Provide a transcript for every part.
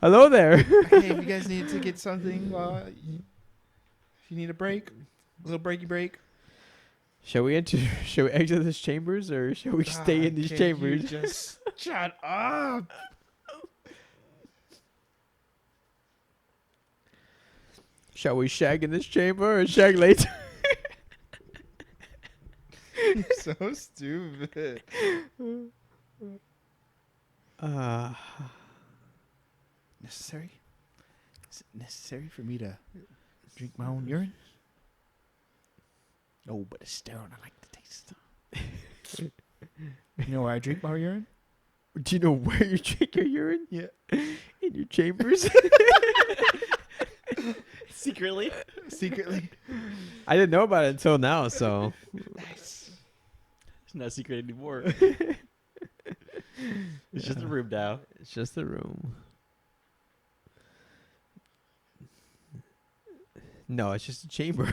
Hello there. Hey, if you guys need to get something, if you need a break, a little breaky break. Shall we exit this chambers or shall we stay in these chambers? You just shut up. Shall we shag in this chamber or shag later? You're so stupid. Necessary? Is it necessary for me to drink my own urine? No, but it's stone. I like the taste. You know where I drink my urine? Do you know where you drink your urine? Yeah. In your chambers. Secretly. I didn't know about it until now, so. Nice. It's not a secret anymore. It's just a room now. It's just a room. No, it's just a chamber.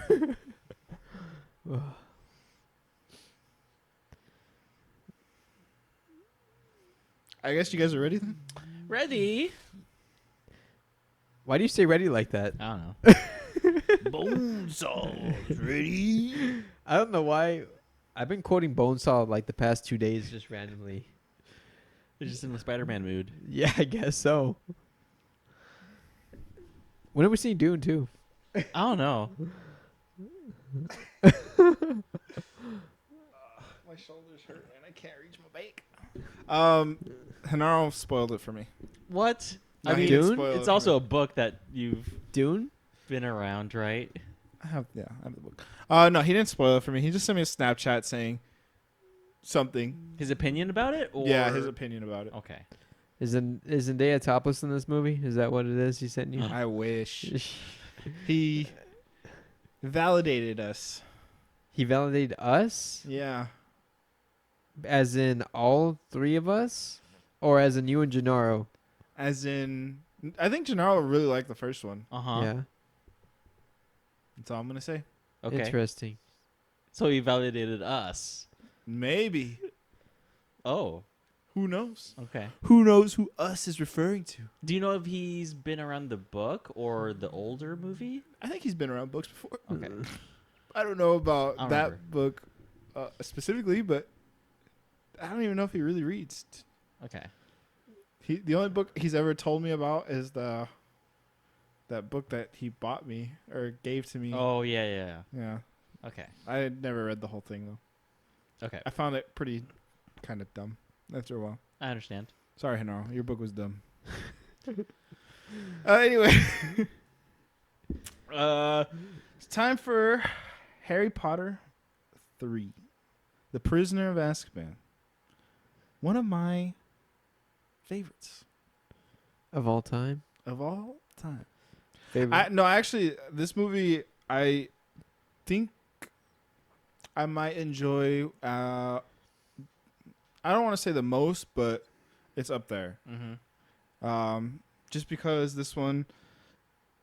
I guess you guys are ready then? Ready? Why do you say ready like that? I don't know. Bone saws ready. I don't know why. I've been quoting Bonesaw like the past 2 days just randomly. It's just in the Spider-Man mood. Yeah, I guess so. When have we seen Dune too? I don't know. My shoulders hurt and I can't reach my bake. Hanaro spoiled it for me. What? No, I he mean, didn't Dune? spoil it it's for also me. a book that you've Dune? been around, right? I have the book. No, he didn't spoil it for me. He just sent me a Snapchat saying something. His opinion about it? Or? Yeah, his opinion about it. Okay. Is Zendaya topless in this movie? Is that what it is he sent you? I wish. He validated us. He validated us? Yeah. As in all three of us? Or as in you and Gennaro? As in, I think Gennaro really liked the first one. Uh-huh. Yeah. That's all I'm going to say. Okay. Interesting. So he validated us. Maybe. Oh. Who knows? Okay. Who knows who us is referring to? Do you know if he's been around the book or the older movie? I think he's been around books before. Okay. I don't know about I don't that remember. book specifically, but I don't even know if he really reads. Okay. The only book he's ever told me about is that book that he bought me or gave to me. Oh, yeah. Yeah. Okay. I had never read the whole thing though. Okay. I found it pretty kind of dumb after a while. I understand. Sorry, Hanaro. Your book was dumb. Anyway. It's time for Harry Potter 3. The Prisoner of Azkaban. One of my favorites Of all time? of all time. Favorite? No, actually, this movie, I think I might enjoy. I don't want to say the most, but it's up there. Mm-hmm. Just because this one,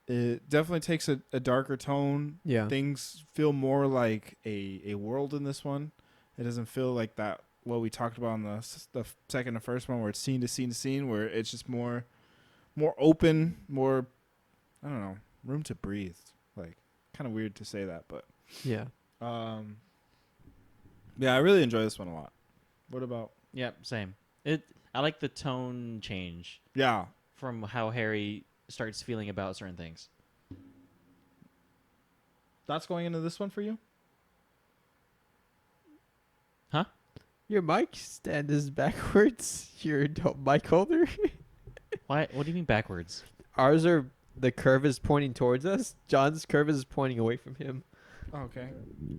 it definitely takes a darker tone. Yeah. Things feel more like a world in this one. It doesn't feel like that what we talked about in the second and first one, where it's scene to scene to scene, where it's just more open, more, I don't know, room to breathe. Like, kind of weird to say that, but Yeah. yeah, I really enjoy this one a lot. What about? Yep, same. I like the tone change Yeah, from how Harry starts feeling about certain things. that's going into this one for you. Huh? Your mic stand is backwards. Your mic holder. Why? What do you mean backwards? Ours are, the curve is pointing towards us. John's curve is pointing away from him. Oh, okay.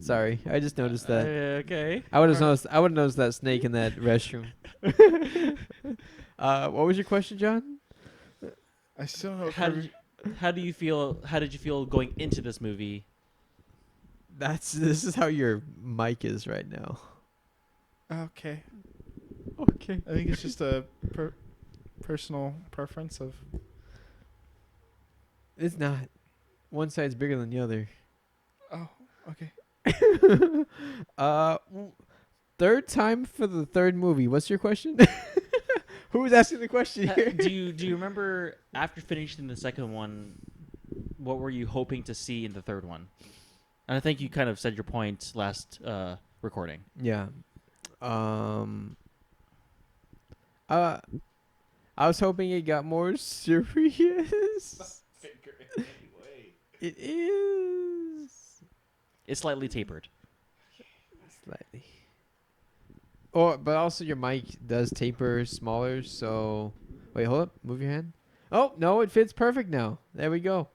Sorry, I just noticed that. Okay. I would have noticed that snake in that restroom. What was your question, John? I still don't know. How do you feel? How did you feel going into this movie? This is how your mic is right now. Okay. Okay. I think it's just a personal preference of. It's not. One side's bigger than the other. Oh, okay. Third time for the third movie. What's your question? Who was asking the question here? do you remember after finishing the second one, what were you hoping to see in the third one? And I think you kind of said your point last recording. Yeah. I was hoping it got more serious. It is It's slightly tapered. slightly. But also your mic does taper smaller. So wait, hold up. Move your hand. Oh no, it fits perfect now. There we go.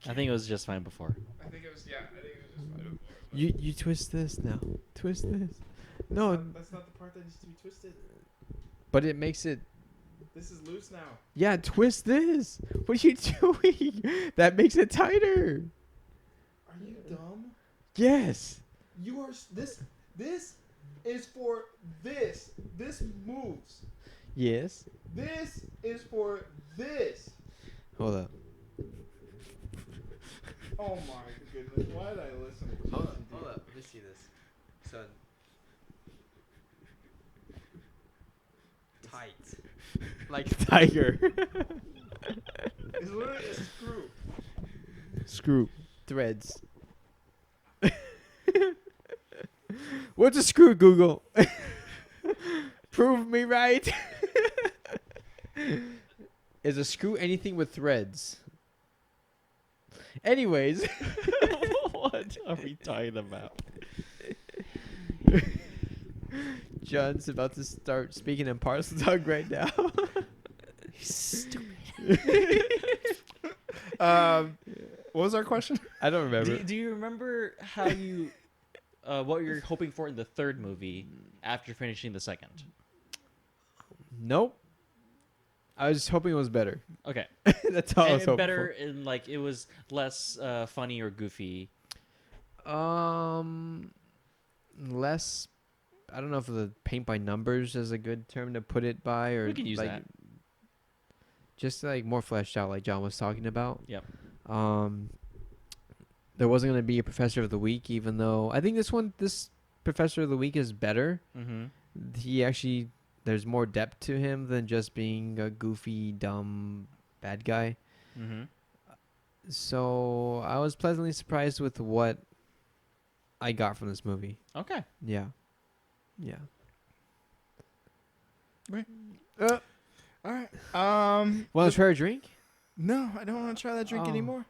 I think it was just fine before. I think it was. Yeah, I think it was just fine. You twist this now. Twist this. No, That's not the part that needs to be twisted. but it makes it. This is loose now. Yeah, twist this. What are you doing? That makes it tighter. Are you dumb? Yes. You are. This is for this. This moves. Yes. This is for this. Hold up. Oh my goodness! Why did I listen to Hold up. Let me see this. Son. Tight. Like tiger. It's literally a screw. Screw. Threads. What's a screw, Google? Prove me right. Is a screw anything with threads? Anyways. What are we talking about? John's about to start speaking in parcel dog right now. Stupid. What was our question? I don't remember. Do you remember how you, what you're hoping for in the third movie after finishing the second? Nope. I was hoping it was better. Okay. That's all I was And hoping better in like it was less funny or goofy. for. Less. I don't know if the paint by numbers is a good term to put it by, or We can use like, that. just like more fleshed out, like John was talking about. Yep. There wasn't going to be a Professor of the Week, even though I think this Professor of the Week is better. Mm-hmm. He actually, there's more depth to him than just being a goofy, dumb, bad guy. Mm-hmm. So I was pleasantly surprised with what I got from this movie. Okay. Yeah. Yeah. All right. Want to try a drink? No, I don't want to try that drink Oh. anymore.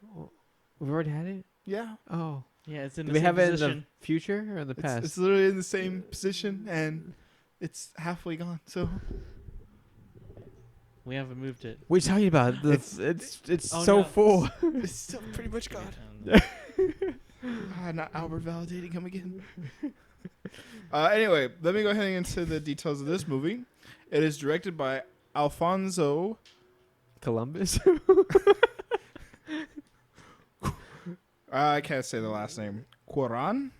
We've already had it? Yeah. Oh. Yeah, it's in Do the we same have it in position. the future or in the past? It's literally in the same position and it's halfway gone. So We haven't moved it. what are you talking about? It's Oh, so no. full. it's still pretty much gone. Not Albert validating him again. Anyway, let me go ahead and get into the details of this movie. It is directed by Alfonso. Columbus? I can't say the last name. Cuarón?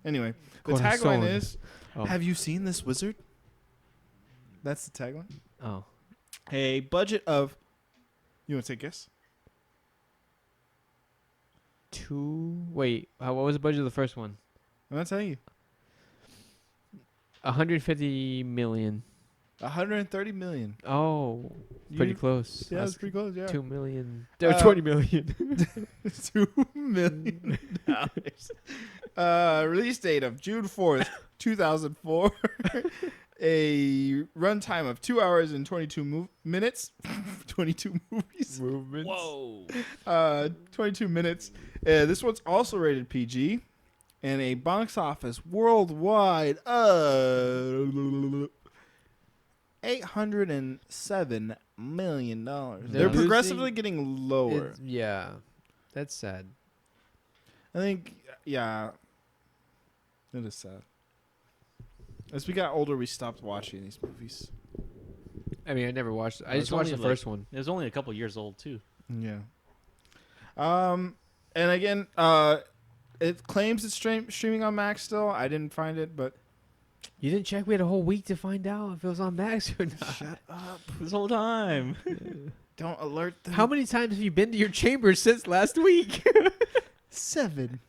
Anyway, the Corazon. tagline is, Oh. have you seen this wizard? That's the tagline. Oh. A budget of, you want to take a guess? Wait, what was the budget of the first one? I'm going to tell you. 150 million. 130 million. Oh, pretty You- close. Yeah, That's it's pretty close, yeah. 2 million. Uh, 20 million. $2 million. Release date of June 4th, 2004. A runtime of 2 hours and 22 minutes. 22 movies. Movements. Whoa. 22 minutes. This one's also rated PG. And a box office worldwide of $807 million. They're losing- progressively getting lower. Yeah. That's sad. I think, yeah, it is sad. As we got older, we stopped watching these movies. I mean, I never watched it. I Well, just it's watched the only, like- first one. It was only a couple years old too. Yeah. And again, it claims it's streaming on Max still. I didn't find it, but You didn't check? We had a whole week to find out if it was on Max or not. shut up! This whole time. Don't alert them. How many times have you been to your chamber since last week? 7.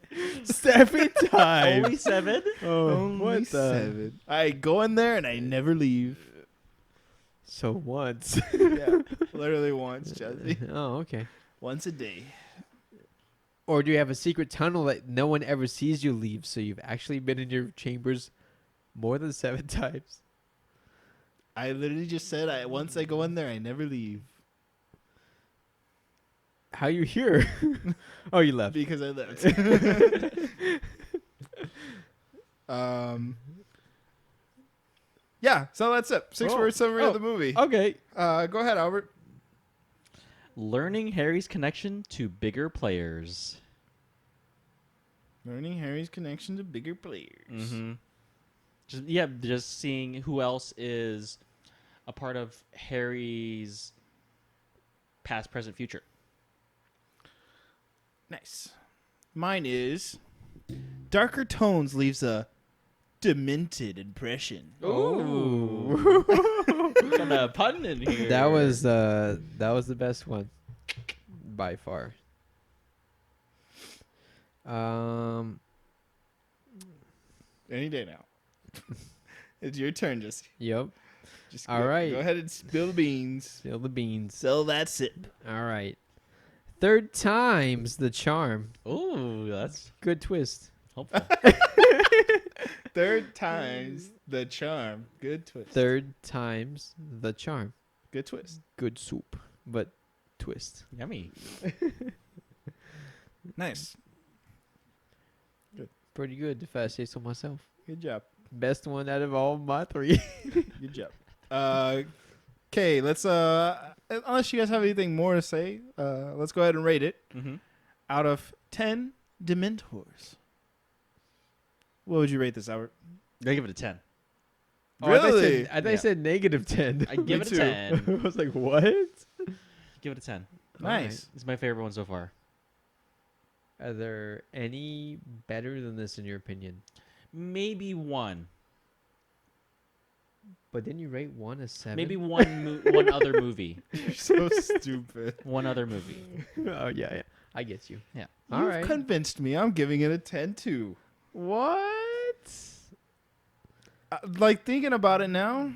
7 times. Only 7? Oh, Only what the? 7. I go in there and I never leave. So once. Yeah, literally once, Jesse. Oh, okay. Once a day. Or do you have a secret tunnel that no one ever sees you leave, so you've actually been in your chambers more than 7 times? I literally just said, once I go in there, I never leave. How you here? Oh, you left. Because I left. Yeah, so that's it. 6-word summary of the movie. Okay. Go ahead, Albert. Learning Harry's connection to bigger players. Learning Harry's connection to bigger players. Mm-hmm. Just seeing who else is a part of Harry's past, present, future. Nice. Mine is darker tones leaves a demented impression. Ooh. Got a pun in here. That was the best one by far. Any day now. It's your turn, Jesse. Yep. Just All right. Go ahead and spill the beans. Spill the beans. Sell that sip. All right. 3rd time's the charm. Ooh, that's Good twist. helpful. 3rd time's the charm. Good twist. 3rd time's the charm. Good twist. Good soup, but twist. Yummy. Nice. Pretty good if I say so myself. Good job. Best one out of all my 3. Good job. Okay, let's unless you guys have anything more to say, let's go ahead and rate it. Mm-hmm. Out of 10 Dementors. What would you rate this, Albert? I give it a 10. Really? I thought Yeah. you said -10. I give it too. a 10. I was like, what? Give it a 10. Nice. It's my favorite one so far. Are there any better than this in your opinion? Maybe one. But didn't you rate 1 as 7? Maybe one other movie. You're so stupid. One other movie. Oh, yeah. I get you. Yeah. All You've right. convinced me. I'm giving it a 10 too. What? Like thinking about it now,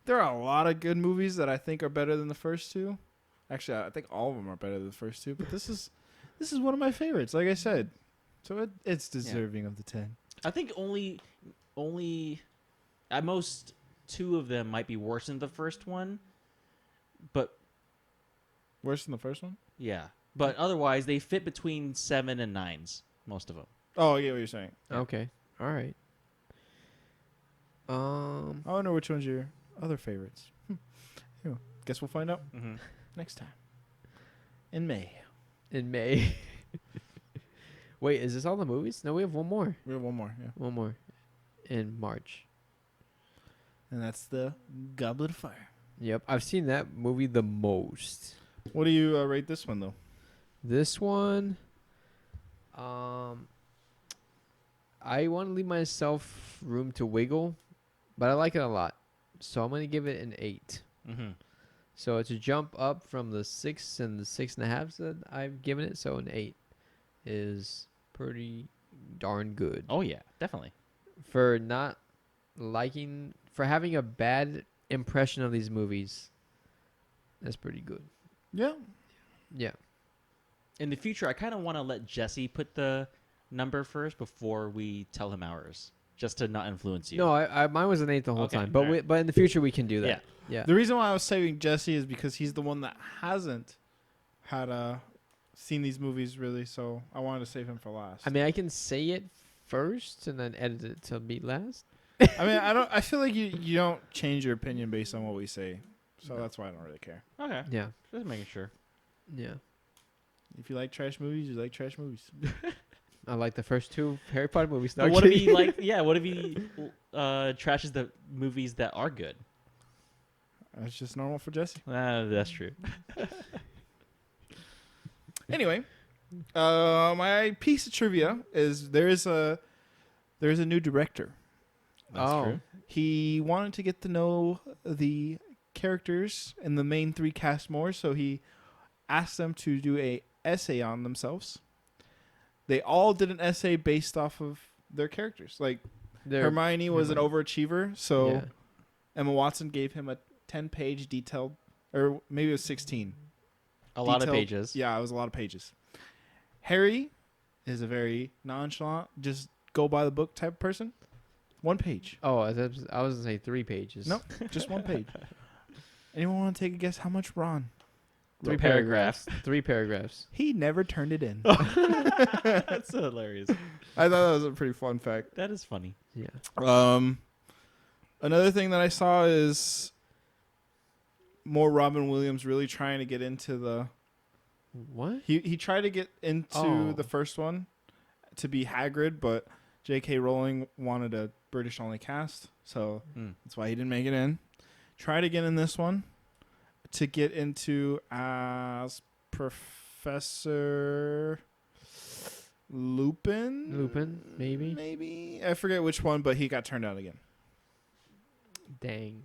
there are a lot of good movies that I think are better than the first 2. Actually, I think all of them are better than the first 2. But this is one of my favorites. Like I said, so it's deserving of the 10. I think only at most 2 of them might be worse than the first one, but Worse than the first one? yeah. But otherwise, they fit between 7 and 9s. Most of them. Oh, I get what you're saying. Yeah. Okay. All right. I wonder which one's your other favorites. Guess we'll find out Mm-hmm. next time. In May. In May. Wait, is this all the movies? No, we have one more. We have one more, yeah. One more. In March. And that's the Goblet of Fire. Yep. I've seen that movie the most. What do you rate this one, though? This one, I want to leave myself room to wiggle, but I like it a lot. So I'm going to give it an 8. Mm-hmm. So it's a jump up from the 6 and the 6.5 that I've given it. So an 8 is pretty darn good. Oh yeah, definitely. For not liking, for having a bad impression of these movies, that's pretty good. Yeah. Yeah. In the future, I kind of want to let Jesse put the number first before we tell him ours, just to not influence you. No, I mine was an 8 the whole Okay, time, but alright. but in the future we can do that. Yeah. Yeah. The reason why I was saving Jesse is because he's the one that hasn't had seen these movies really, so I wanted to save him for last. I mean, I can say it first and then edit it to be last. I feel like you don't change your opinion based on what we say, so that's why I don't really care. Okay. Yeah. Just making sure. Yeah. If you like trash movies, you like trash movies. I like the first 2 Harry Potter movies. But what if he like? Yeah. What if he trashes the movies that are good? That's just normal for Jesse. That's true. Anyway, my piece of trivia is there's a new director. That's true. He wanted to get to know the characters in the main 3 cast more, so he asked them to do a essay on themselves. they all did an essay based off of their characters. Like Hermione was an overachiever, so yeah. Emma Watson gave him a 10-page detailed, or maybe it was 16. A lot of detailed- pages. Yeah, it was a lot of pages. Harry is a very nonchalant, just go by the book type of person. 1 page. Oh, I was gonna say 3 pages. Nope, just 1 page. Anyone want to take a guess how much Ron? 3 paragraphs. 3 paragraphs. He never turned it in. That's hilarious. I thought that was a pretty fun fact. That is funny. Yeah. Another thing that I saw is more Robin Williams really trying to get into the. What? He tried to get into Oh. the first one to be Hagrid, but J.K. Rowling wanted a British only cast, so that's why he didn't make it in. Tried again in this one to get into as Professor Lupin, maybe I forget which one, but he got turned out again. Dang.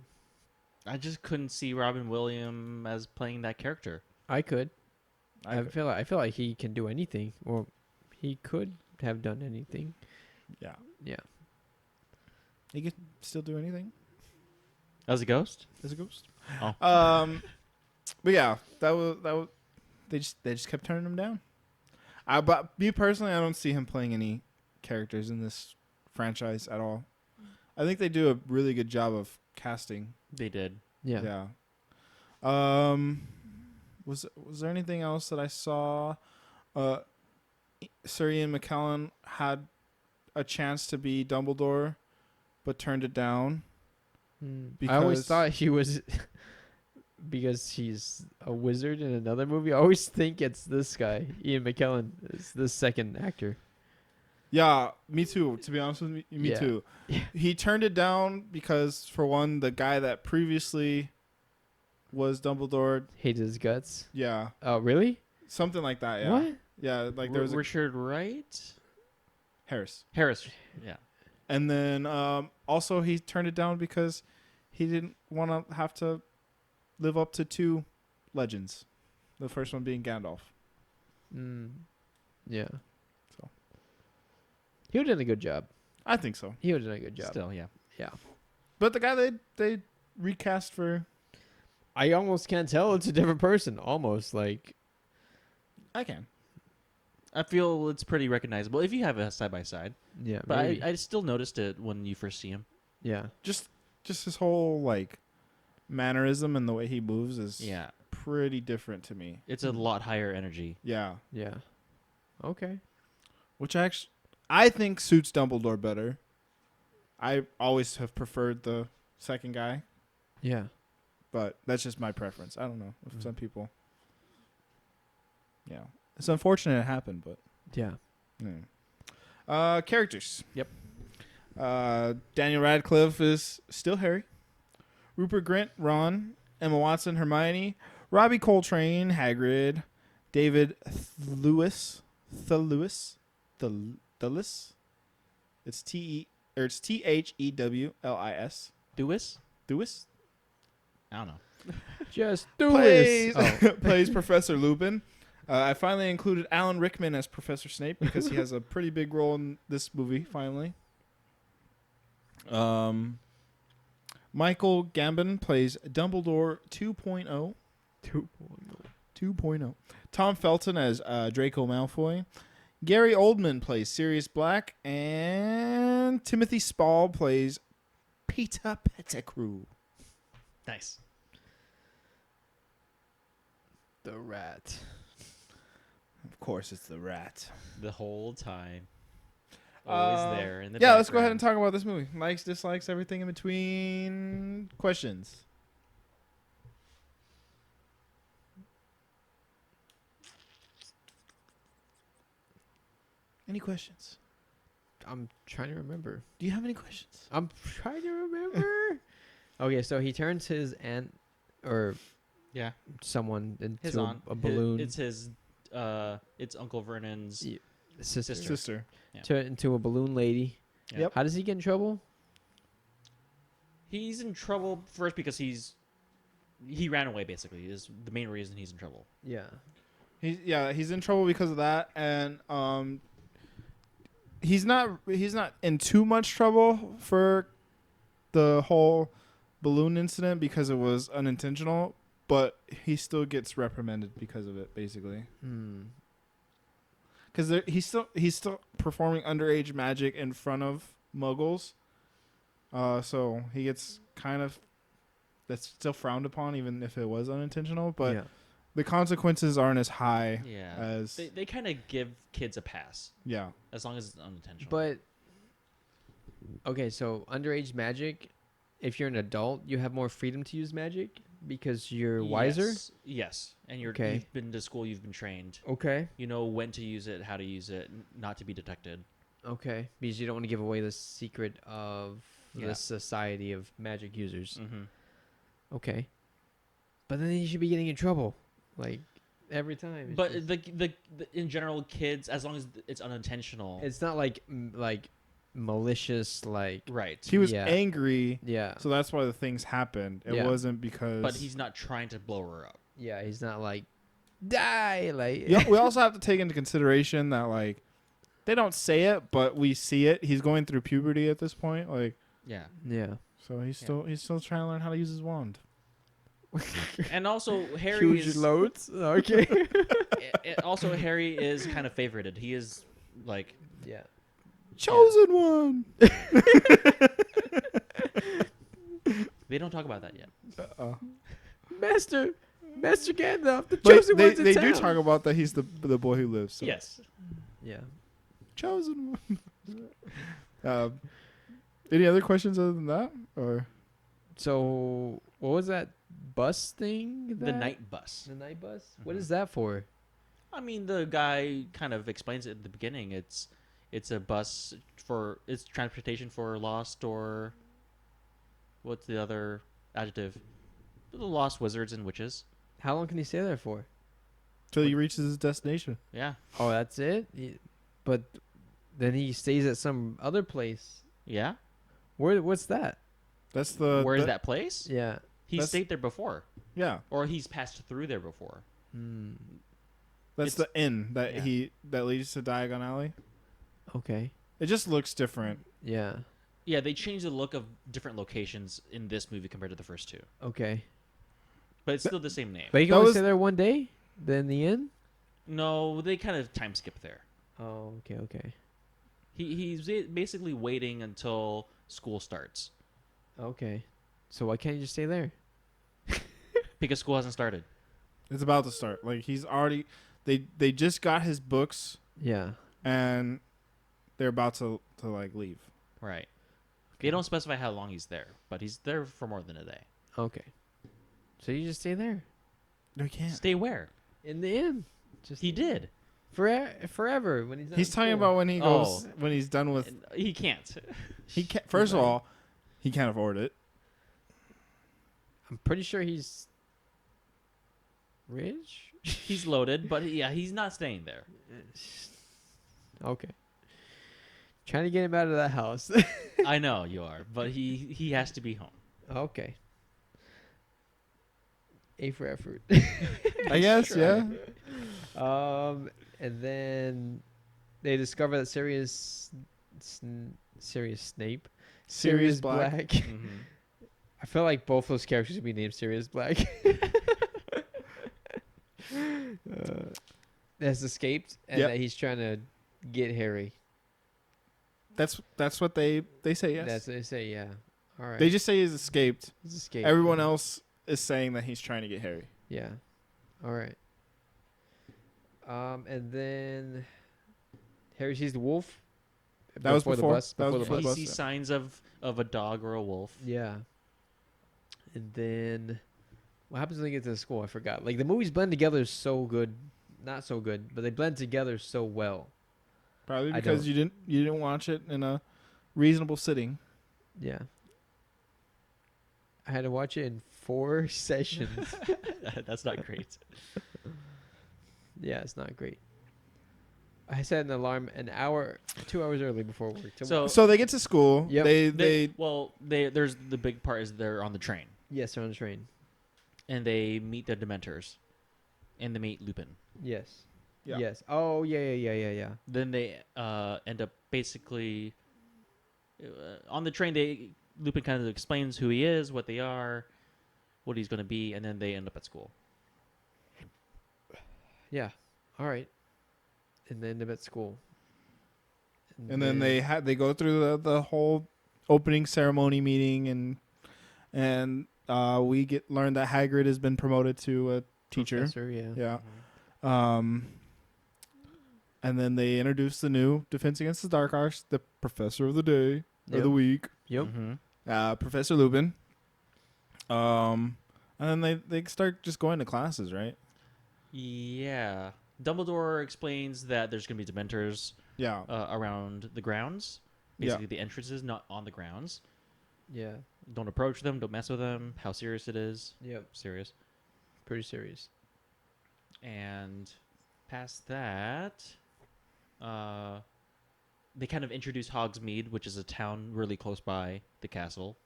I just couldn't see Robin Williams as playing that character. I could. I could- feel like he can do anything, or he could have done anything. yeah, Yeah. he could still do anything As a ghost? as a ghost. Oh. But yeah, that was they just kept turning him down. But me personally, I don't see him playing any characters in this franchise at all. I think they do a really good job of casting. They did. Yeah. Yeah. Was there anything else that I saw? Sir Ian McKellen had a chance to be Dumbledore, but turned it down. I always Because- thought he was because he's a wizard in another movie. I always think it's this guy, Ian McKellen, is the second actor. Yeah, me too. To be honest with me, Yeah. too. He turned it down because, for one, the guy that previously was Dumbledore, Hated his guts. yeah, Oh, really? something like that. Yeah, What? yeah, like there was a Richard Wright? Harris, Harris. Yeah. and then also he turned it down because he didn't want to have to live up to 2 legends. The first one being Gandalf. Yeah. So. He would have done a good job. I think so. He would have done a good job. Still, yeah. Yeah. But the guy they recast for, I almost can't tell it's a different person. Almost like. I can. I feel it's pretty recognizable if you have a side by side. Yeah. But Maybe. I still noticed it when you first see him. Yeah. Just his whole like mannerism and the way he moves is Yeah. pretty different to me. It's a lot higher energy. Yeah, Yeah. Okay. which I think suits Dumbledore better. I always have preferred the second guy, Yeah. but that's just my preference. I don't know if Mhm. some people. Yeah, it's unfortunate it happened, but Yeah. characters. Yep. Daniel Radcliffe is still Harry. Rupert Grint, Ron. Emma Watson, Hermione. Robbie Coltrane, Hagrid. David Thewlis. It's Thewillis. Dewis? Thewis I don't know. Just do plays this. Oh. plays Professor Lupin. I finally included Alan Rickman as Professor Snape because he has a pretty big role in this movie. Finally, Michael Gambon plays Dumbledore 2.0. 2.0. Tom Felton as Draco Malfoy. Gary Oldman plays Sirius Black, and Timothy Spall plays Peter Pettigrew. Nice. The rat. Of course, it's the rat. The whole time. Always there in the Yeah, let's go ahead and background. talk about this movie. Likes, dislikes, everything in between. Questions. Any questions? I'm trying to remember. Do you have any questions? I'm trying to remember. Okay, so he turns his aunt or Yeah. someone His into aunt. a balloon. It's his. It's Uncle Vernon's. Yeah, sister. Sister. Into a balloon lady. Yeah. Yep. How does he get in trouble? He's in trouble first because he ran away. Basically, is the main reason he's in trouble. Yeah. He's in trouble because of that, and he's not in too much trouble for the whole balloon incident because it was unintentional, but he still gets reprimanded because of it, basically. Because he's still performing underage magic in front of Muggles, so he gets kind of that's still frowned upon, even if it was unintentional. But yeah. the consequences aren't as high Yeah. as They kind of give kids a pass yeah. as long as it's unintentional. But okay, so underage magic, if you're an adult, you have more freedom to use magic because you're wiser. Yes. And Okay. you've been to school, you've been trained. Okay. You know when to use it, how to use it, not to be detected. Okay. Because you don't want to give away the secret of Yeah. the society of magic users. Mm-hmm. Okay. But then you should be getting in trouble, like every time. It's But just- the in general, kids, as long as it's unintentional, it's not like like malicious, like right. He was Yeah. angry, yeah, so that's why the things happened. It Yeah. wasn't because. But he's not trying to blow her up. yeah. He's not like die, like Yeah, we also have to take into consideration that like they don't say it, but we see it. He's going through puberty at this point, like Yeah. yeah. so he's still trying to learn how to use his wand. And also Harry Huge is loads. Okay. also Harry is kind of favorited. He is like yeah. Chosen one. they don't talk about that yet. Master Gandalf, the But chosen they ones in do town. talk about that he's the boy who lives. So. Yes. Yeah. Chosen one. Any other questions other than that, or So what was that bus thing? The that- night bus. The night bus. What Mhm. is that for? I mean, the guy kind of explains it at the beginning. It's a bus it's transportation for lost or what's the other adjective? The lost wizards and witches. How long can he stay there for? till he reaches his destination? Yeah. Oh, that's it. But then he stays at some other place. Yeah. What's that? That's the. Where is that place? Yeah. He That's- stayed there before, Yeah, or he's passed through there before. Hmm. that's It's- the inn that yeah. that leads to Diagon Alley. Okay. It just looks different. Yeah. Yeah, they changed the look of different locations in this movie compared to the first two, Okay. but it's still the same name. But you can That only was- stay there one day. Then the inn. No, they kind of time skip there. Oh, okay, okay, He's basically waiting until school starts okay. So why can't you just stay there? because school hasn't started. It's about to start. Like he's already. They just got his books Yeah. and they're about to like leave. Right. They don't specify how long he's there, but he's there for more than a day. Okay. So you just stay there No, he can't. Stay where? in the inn. Just He did. forever when he's. Not He's in talking school. about when he goes Oh. when he's done with. And he can't. He can't. First of Right. all, he can't afford it. I'm pretty sure he's rich. He's loaded, but yeah, he's not staying there. Okay. Trying to get him out of that house. I know you are, but he has to be home. Okay. A for effort. I guess. Try. Yeah. And then they discover that Sirius Snape, Sirius Black. Mm-hmm. I feel like both those characters would be named Sirius Black. Has escaped, and Yep. that he's trying to get Harry. That's what they say. Yes. That's what they say. Yeah. All right. They just say he's escaped. he's escaped. Everyone else is saying that he's trying to get Harry. Yeah. All right. And then Harry sees the wolf. That was the before- bus. that was Before the before He the bus. bus. sees signs of a dog or a wolf. Yeah. And then what happens when they get to the school? I forgot. Like the movies blend together so good, not so good, but they blend together so well. Probably I because don't. you didn't watch it in a reasonable sitting. Yeah. I had to watch it in 4 sessions. That's not great. Yeah, it's not great. I set an alarm 2 hours early before work. So So they get to school. Yep. There's the big part is they're on the train Yes, they're on the train. and they meet the Dementors, and they meet Lupin. Yes. Yeah. Yes. Oh yeah. Then they end up basically on the train. Lupin kind of explains who he is, what they are, what he's going to be, and then they end up at school. Yeah. All right. And then end up at school. And then they go through the whole opening ceremony meeting, and we learn that Hagrid has been promoted to a teacher. Professor, yeah. Yeah. Mm-hmm. And then they introduce the new Defense Against the Dark Arts, the Professor of the Day of the Week, Yep. Mm-hmm. Professor Lupin. And then they start just going to classes, right? Yeah. Dumbledore explains that there's going to be Dementors Yeah. around the grounds. Basically, the entrances, not on the grounds. Yeah. Don't approach them. Don't mess with them. How serious it is. Yep. Serious. Pretty serious. And past that, they kind of introduce Hogsmeade, which is a town really close by the castle,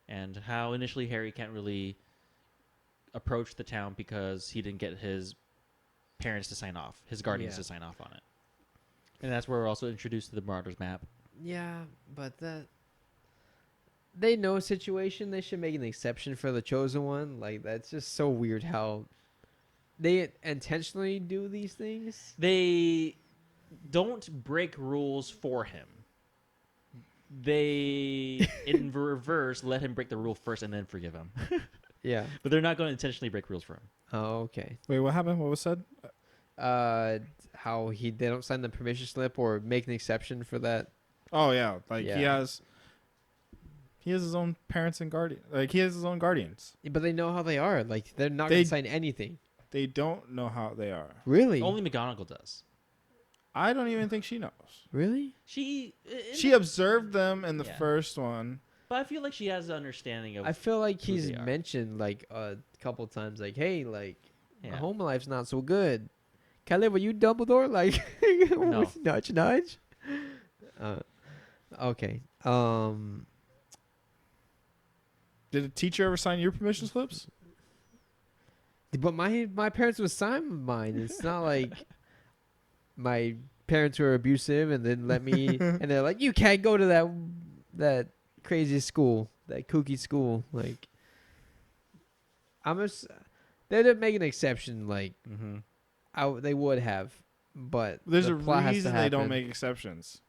and how initially Harry can't really approach the town because he didn't get his parents to sign off, his guardians Yeah. to sign off on it. And that's where we're also introduced to the Marauders map. Yeah, but they know a situation. They should make an exception for the chosen one. Like, that's just so weird how they intentionally do these things. They don't break rules for him. They, in reverse, let him break the rule first and then forgive him. Yeah. But they're not going to intentionally break rules for him. Oh, okay. Wait, what happened? What was said? How they don't sign the permission slip or make an exception for that. Oh yeah, like Yeah. he has his own parents and guardian. Like he has his own guardians. But they know how they are. Like, they're not They- going to sign anything. They don't know how they are. Really? Only McGonagall does. I don't even think she knows. Really? She observed them in the Yeah. first one. but I feel like she has an understanding of. I feel like who he's they are. mentioned like a couple times, like, "Hey, like, my Yeah. home life's not so good. Can I live with you, Dumbledore?" Like, No. nudge, nudge. Okay. Did a teacher ever sign your permission slips? But my parents would sign mine. It's not like my parents were abusive and then let me, and they're like, "You can't go to that crazy school, that kooky school." Like, they'd make an exception. Like, they would have, but There's the a plot has to reason they don't happen. make exceptions.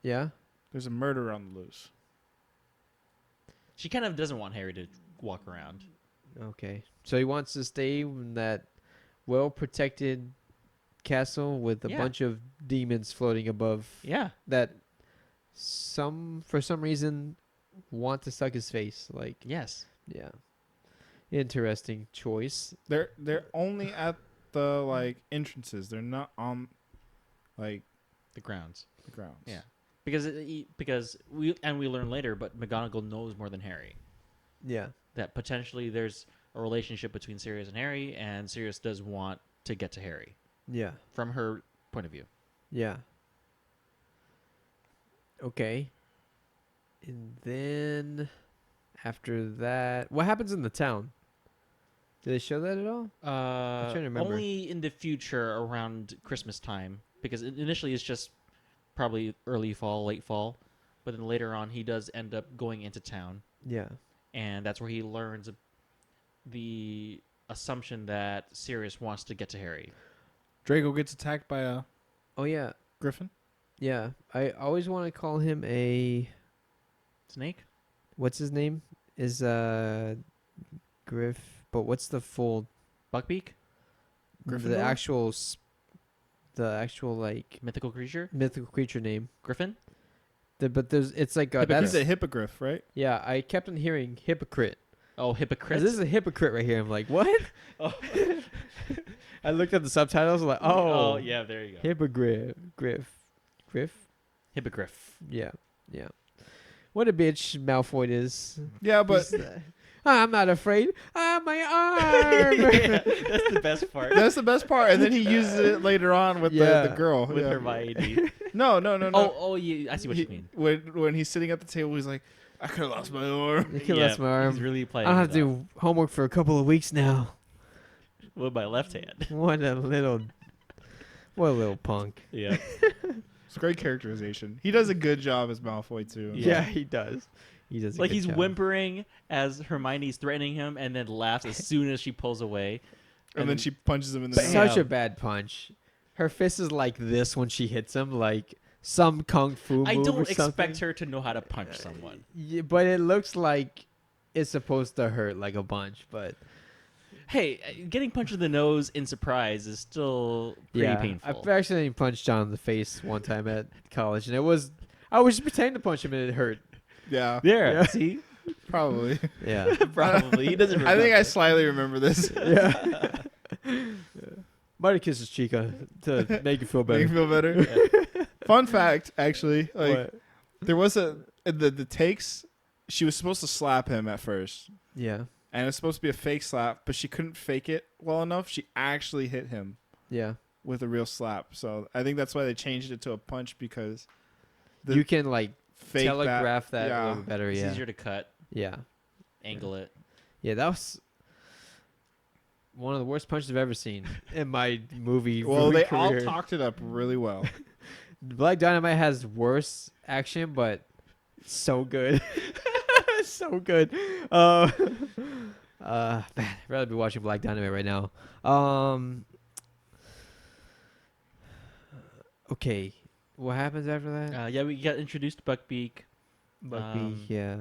Yeah. There's a murder on the loose. She kind of doesn't want Harry to walk around. Okay. So he wants to stay in that well-protected castle with a Yeah. bunch of demons floating above Yeah. that for some reason want to suck his face. Like, Yes. yeah. Interesting choice. They're only at the like entrances. They're not on like The grounds. the grounds. Yeah. Because we learn later, but McGonagall knows more than Harry. Yeah. That potentially there's a relationship between Sirius and Harry, and Sirius does want to get to Harry Yeah. from her point of view. Yeah. Okay. And then after that, what happens in the town? Do they show that at all? trying to remember. Only in the future around Christmas time, because initially it's just probably early fall, late fall, but then later on he does end up going into town, Yeah. and that's where he learns the assumption that Sirius wants to get to Harry. Draco gets attacked by a Oh yeah. griffin. Yeah. I always want to call him a Snake? what's his name? Is Griff, but what's the full Buckbeak? the Gryffindor? actual like Mythical creature? mythical creature name? Griffin? But there's it's like Hippogriff. that's He's a hippogriff, right? yeah. I kept on hearing hypocrite. Oh, hypocrite. This is a hypocrite right here. I'm like, what? Oh. I looked at the subtitles. I'm like, oh, yeah, there you go. hypocrite, Griff. Hippogriff. Yeah. What a bitch Malfoy is. Yeah, but He's, I'm not afraid. Ah, my arm. Yeah, that's the best part. that's the best part. And then he uses it later on with Yeah. the girl. With yeah. Hermione. No. Oh, yeah, I see what you mean. When he's sitting at the table, he's like, I could have lost my arm. You can lost my arm. He's really playing. I don't have to it do homework for a couple of weeks now. up with my left hand. What a little What a little punk. Yeah. It's great characterization. He does a good job as Malfoy too. Yeah. He does. He does. Like he's whimpering as Hermione's threatening him, and then laughs as soon as she pulls away. And then she punches him in the But nose. Such Yeah. a bad punch. Her fist is like this when she hits him, like some kung fu move I or don't something. expect her to know how to punch someone. Yeah, but it looks like it's supposed to hurt like a bunch. But Hey, getting punched in the nose in surprise is still pretty yeah, painful. I've actually punched John in the face one time at college, and I was just pretending to punch him, and it hurt. Yeah, There, Yeah. see? probably. Yeah, Probably. He doesn't I think I remember. slightly remember this. yeah. Might have kissed his cheek to make you feel Make you better. feel better. Fun fact, actually, like What? there was the takes. She was supposed to slap him at first, Yeah, and it's supposed to be a fake slap, but she couldn't fake it well enough. She actually hit him yeah. with a real slap. So I think that's why they changed it to a punch, because the You can like fake telegraph that a yeah. little bit better. It's Yeah, easier to cut, yeah, angle it. yeah. That was one of the worst punches I've ever seen in my movie. Well, movie they career. all talked it up really well. Black Dynamite has worse action, but so good, so good. Man, I'd rather be watching Black Dynamite right now. Okay, what happens after that? Yeah, we got introduced to Buckbeak. Buckbeak, yeah,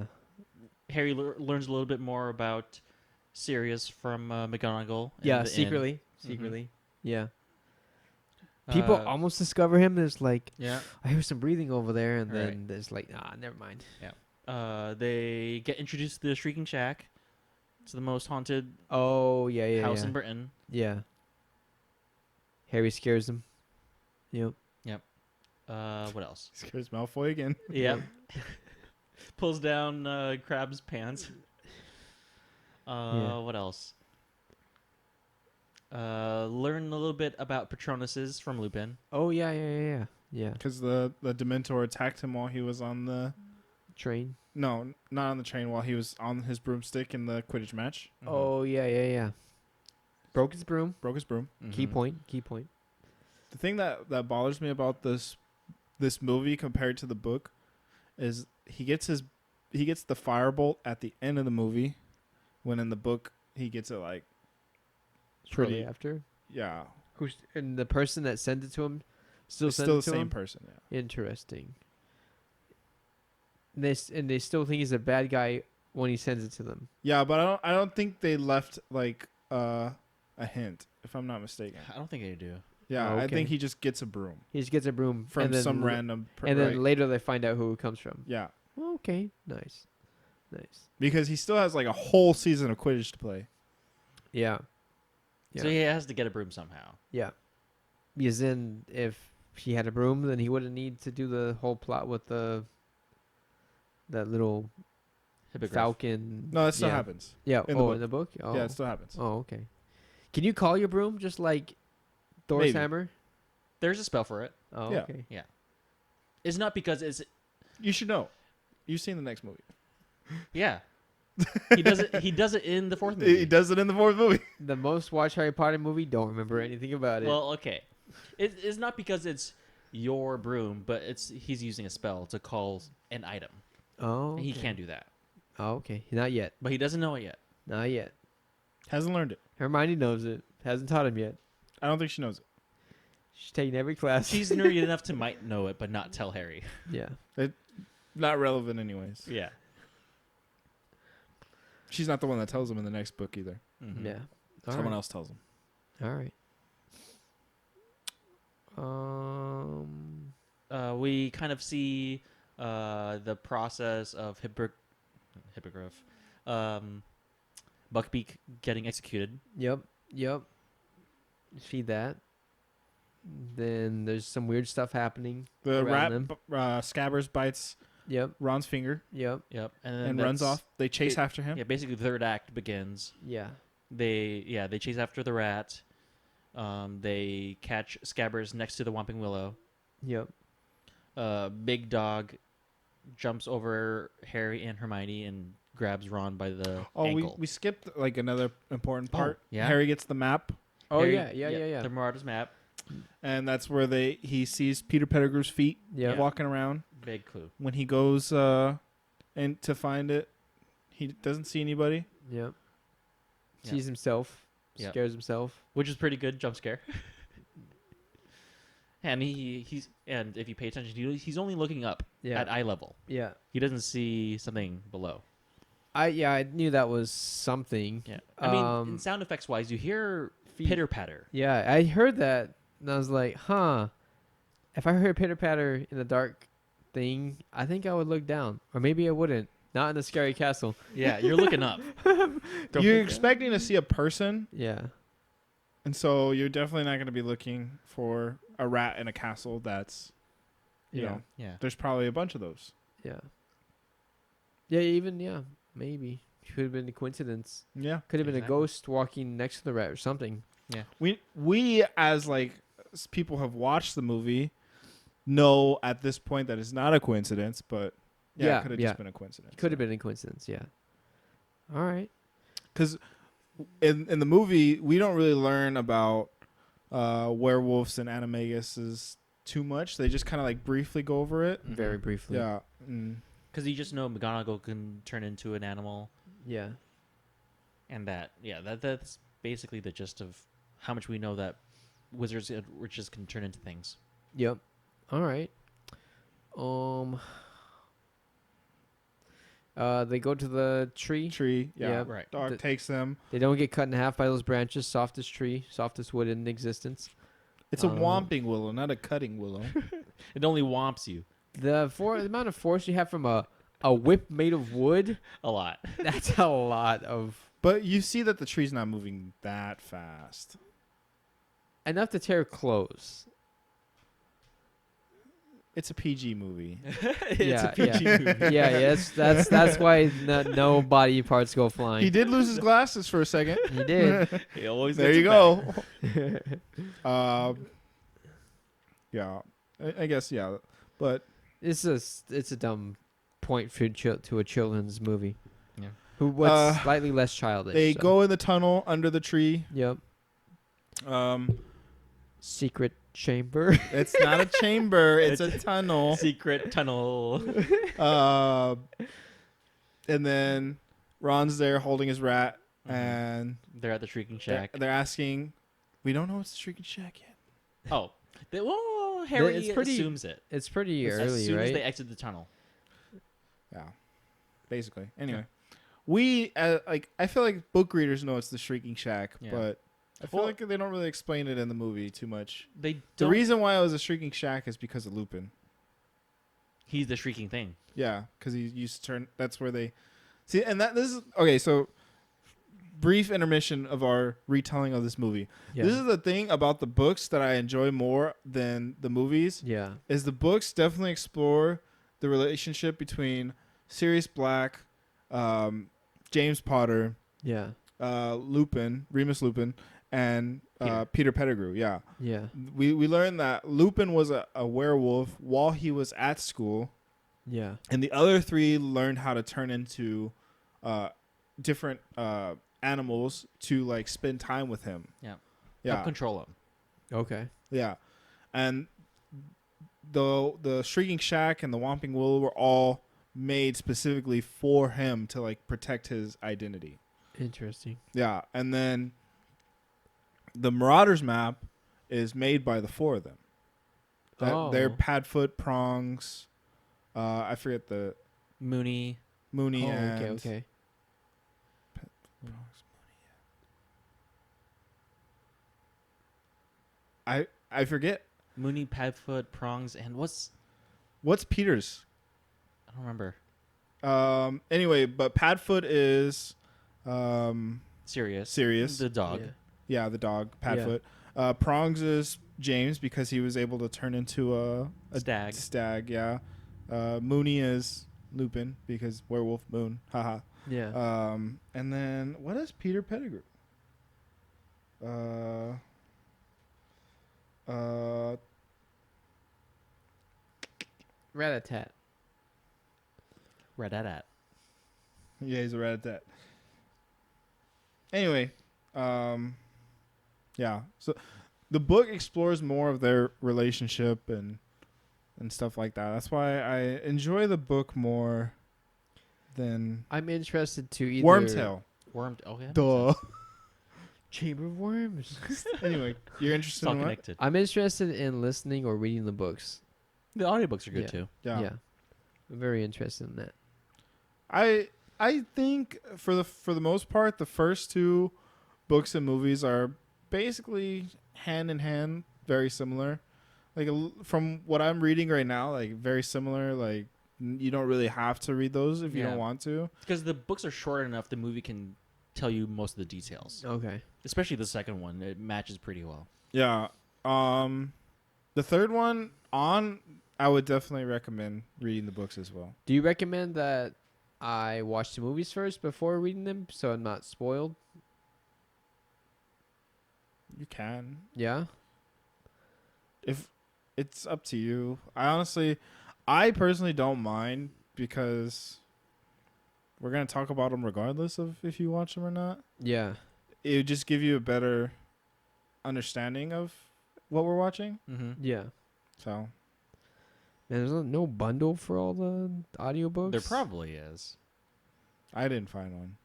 Harry learns a little bit more about Sirius from McGonagall. in yeah. the inn. Secretly, yeah. People almost discover him. There's like, Yeah. I hear some breathing over there, and Right. then there's like, never mind. They get introduced to the Shrieking Shack. It's the most haunted Oh yeah, yeah, house yeah. in Britain. Yeah. Harry scares him. Yep. What else? Scares Malfoy again. Yep. Pulls down Crab's pants. Yeah. What else? Learn a little bit about Patronuses from Lupin. Oh yeah. Because the Dementor attacked him while he was on the... Train. No, not on the train, while he was on his broomstick in the Quidditch match. Oh yeah. Broke his broom. Broke his broom. Key Mhm. point. The thing that bothers me about this movie compared to the book is he gets the firebolt at the end of the movie, when in the book he gets it like Shortly pretty after. yeah. Who's and the person that sent it to him still It's sent still it the to same him? person. Yeah. Interesting. They still think he's a bad guy when he sends it to them. Yeah, but I don't think they left like a hint, if I'm not mistaken. I don't think they do. Yeah, Oh, I okay. think he just gets a broom He just gets a broom from and then some random and right? then later they find out who it comes from. Yeah. Oh, okay, nice. Because he still has like a whole season of Quidditch to play. Yeah. So he has to get a broom somehow. Yeah. Because then if he had a broom, then he wouldn't need to do the whole plot with that little Hippogriff. falcon. No, that still yeah. happens. Yeah. in the book. In the book? Oh. Yeah, it still happens. Oh, okay. Can you call your broom just like Thor's Maybe. hammer? There's a spell for it. Oh, Yeah. okay. It's not because it's You should know. You've seen the next movie. yeah. He does it. He does it in the fourth movie. He does it in the fourth movie. The most watched Harry Potter movie, don't remember anything about it. Well, okay. It's not because it's your broom, but he's using a spell to call an item. oh. And he okay. can't do that, Oh, okay. Not yet. but he doesn't know it yet. Not yet. Hasn't learned it. Hermione knows it. Hasn't taught him yet. I don't think she knows it. She's taking every class. She's nerdy enough to might know it, but not tell Harry. yeah. Not relevant anyways. Yeah. She's not the one that tells him in the next book either. Mhm. Yeah. All Someone right. else tells him. All right. We kind of see the process of Hippogriff, Buckbeak getting executed. Yep. See that. Then there's some weird stuff happening. The around rat them. Scabbers bites Yep. Ron's finger Yep, and then and runs that's- off. They chase it- after him. Yeah, basically the third act begins. Yeah. They chase after the rat. They catch Scabbers next to the Whomping Willow. Yep. Big Dog jumps over Harry and Hermione and grabs Ron by the Oh, ankle. we skipped like another important part. yeah? Harry gets the map. Oh Harry- yeah. The Marauders map. and that's where he sees Peter Pettigrew's feet Yeah. walking around. Big clue. When he goes and to find it, he doesn't see anybody. Yep. Yeah. Sees himself. Yep. Scares himself. Which is pretty good jump scare. And he's if you pay attention, he's only looking up Yeah. at eye level. Yeah. He doesn't see something below. I knew that was something. Yeah. I mean, in sound effects wise, you hear Feet. pitter patter. Yeah, I heard that and I was like, huh. If I heard pitter patter in the dark thing, I think I would look down. Or maybe I wouldn't. Not in the scary castle. Yeah, you're looking up. You're expecting to see a person, Yeah. and so you're definitely not going to be looking for a rat in a castle. That's, you Yeah. know, Yeah. there's probably a bunch of those. Yeah. Yeah, maybe. Could have been a coincidence. Yeah. Could have been a Exactly. ghost walking next to the rat or something. We as like people have watched the movie know at this point that it's not a coincidence, but Yeah, it could have yeah. just been a coincidence. Could have been a coincidence, yeah. All right. Because in the movie we don't really learn about werewolves and animaguses too much. They just kind of like briefly go over it. Very briefly. Yeah. Mm. Because you just know McGonagall can turn into an animal, Yeah. and that's basically the gist of how much we know that wizards and witches can turn into things. Yep. All right. They go to the tree. Tree. Yeah. Yeah. Right. Dog The- takes them. They don't get cut in half by those branches. Softest tree, softest wood in existence. It's a whomping willow, not a cutting willow. It only whomps you The amount of force you have from a whip made of wood, a lot. that's a lot of But you see that the tree's not moving that fast. enough to tear clothes. It's a PG movie. It's a PG movie. Yeah, that's why no body parts go flying. He did lose his glasses for a second. He did. He always There gets you it go. Yeah, I guess yeah, but It's a dumb point for to a children's movie. Yeah. What's slightly less childish. they so. go in the tunnel under the tree. Yep. Secret chamber. It's not a chamber; it's a back. tunnel. Secret tunnel. And then Ron's there holding his rat, Mhm. and They're at the Shrieking they're, Shack. they're asking, "We don't know it's the Shrieking Shack yet." Oh, Harry It's pretty assumes it It's pretty as early, soon as right? they exit the tunnel. Yeah, basically. Anyway, we I feel like book readers know it's the Shrieking Shack, Yeah. but I feel Well- like they don't really explain it in the movie too much. They The don't. reason why it was a Shrieking Shack is because of Lupin. He's the Shrieking thing. Yeah, because he used to turn. That's where they see, and this is okay. So, brief intermission of our retelling of this movie. Yeah. This is the thing about the books that I enjoy more than the movies. Yeah. Is the books definitely explore the relationship between Sirius Black, James Potter, Yeah. Lupin, Remus Lupin, and Peter Pettigrew. Yeah. Yeah. We learned that Lupin was a werewolf while he was at school, Yeah. and the other three learned how to turn into different animals to like spend time with him. Yeah. Yeah. Help control him. Okay. Yeah. And the Shrieking Shack and the Whomping Willow were all made specifically for him to like protect his identity. Interesting. Yeah. And then the Marauders map is made by the four of them. They're Oh. Padfoot, Prongs, I forget the Mooney. Mooney Oh, and okay. I forget Mooney, Padfoot, Prongs, and what's what's Peter's. I don't remember. Anyway, but Padfoot is Sirius. Sirius. The dog. Yeah. Yeah, the dog, Padfoot. Prongs is James because he was able to turn into a Stag. Stag, yeah. Mooney is Lupin because werewolf moon. Haha. Yeah. And then what is Peter Pettigrew? Rat-a-tat. Rat-a-tat. Yeah, he's a rat-a-tat. Anyway, yeah. So the book explores more of their relationship and stuff like that. That's why I enjoy the book more than I'm interested to either Wormtail. Worm. Oh yeah. Duh. Chamber of Worms. Anyway, you're It's interested all in what? connected. I'm interested in listening or reading the books. The audiobooks are good Yeah. too. Yeah. I'm very interested in that. I think for the most part, the first two books and movies are basically hand in hand, very similar. Like from what I'm reading right now, like very similar. Like you don't really have to read those if you Yeah. don't want to. Because the books are short enough, the movie can tell you most of the details. Okay. Especially the second one, it matches pretty well. Yeah. The third one I would definitely recommend reading the books as well. Do you recommend that I watch the movies first before reading them so I'm not spoiled? You can. Yeah. If it's up to you. I personally don't mind because we're going to talk about them regardless of if you watch them or not. Yeah. It would just give you a better understanding of what we're watching. Mm-hmm. Yeah. So, Man, there's no bundle for all the audiobooks. There probably is. I didn't find one.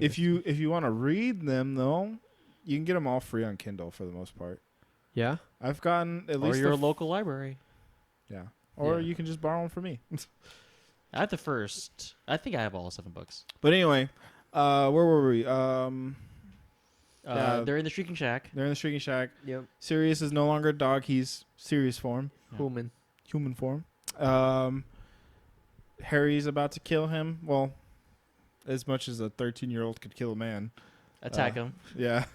If Interesting. you want to read them though, you can get them all free on Kindle for the most part. Yeah. I've gotten at Or least your local library. yeah. Or Yeah. you can just borrow them from me. I have the first. I think I have all 7 books. But anyway, where were we? Yeah. They're in the Shrieking Shack. They're in the Shrieking Shack. Yep. Sirius is no longer a dog. He's Sirius form, Yeah. Human. form. Harry's about to kill him. Well, as much as a 13-year-old could kill a man. Attack him. Yeah.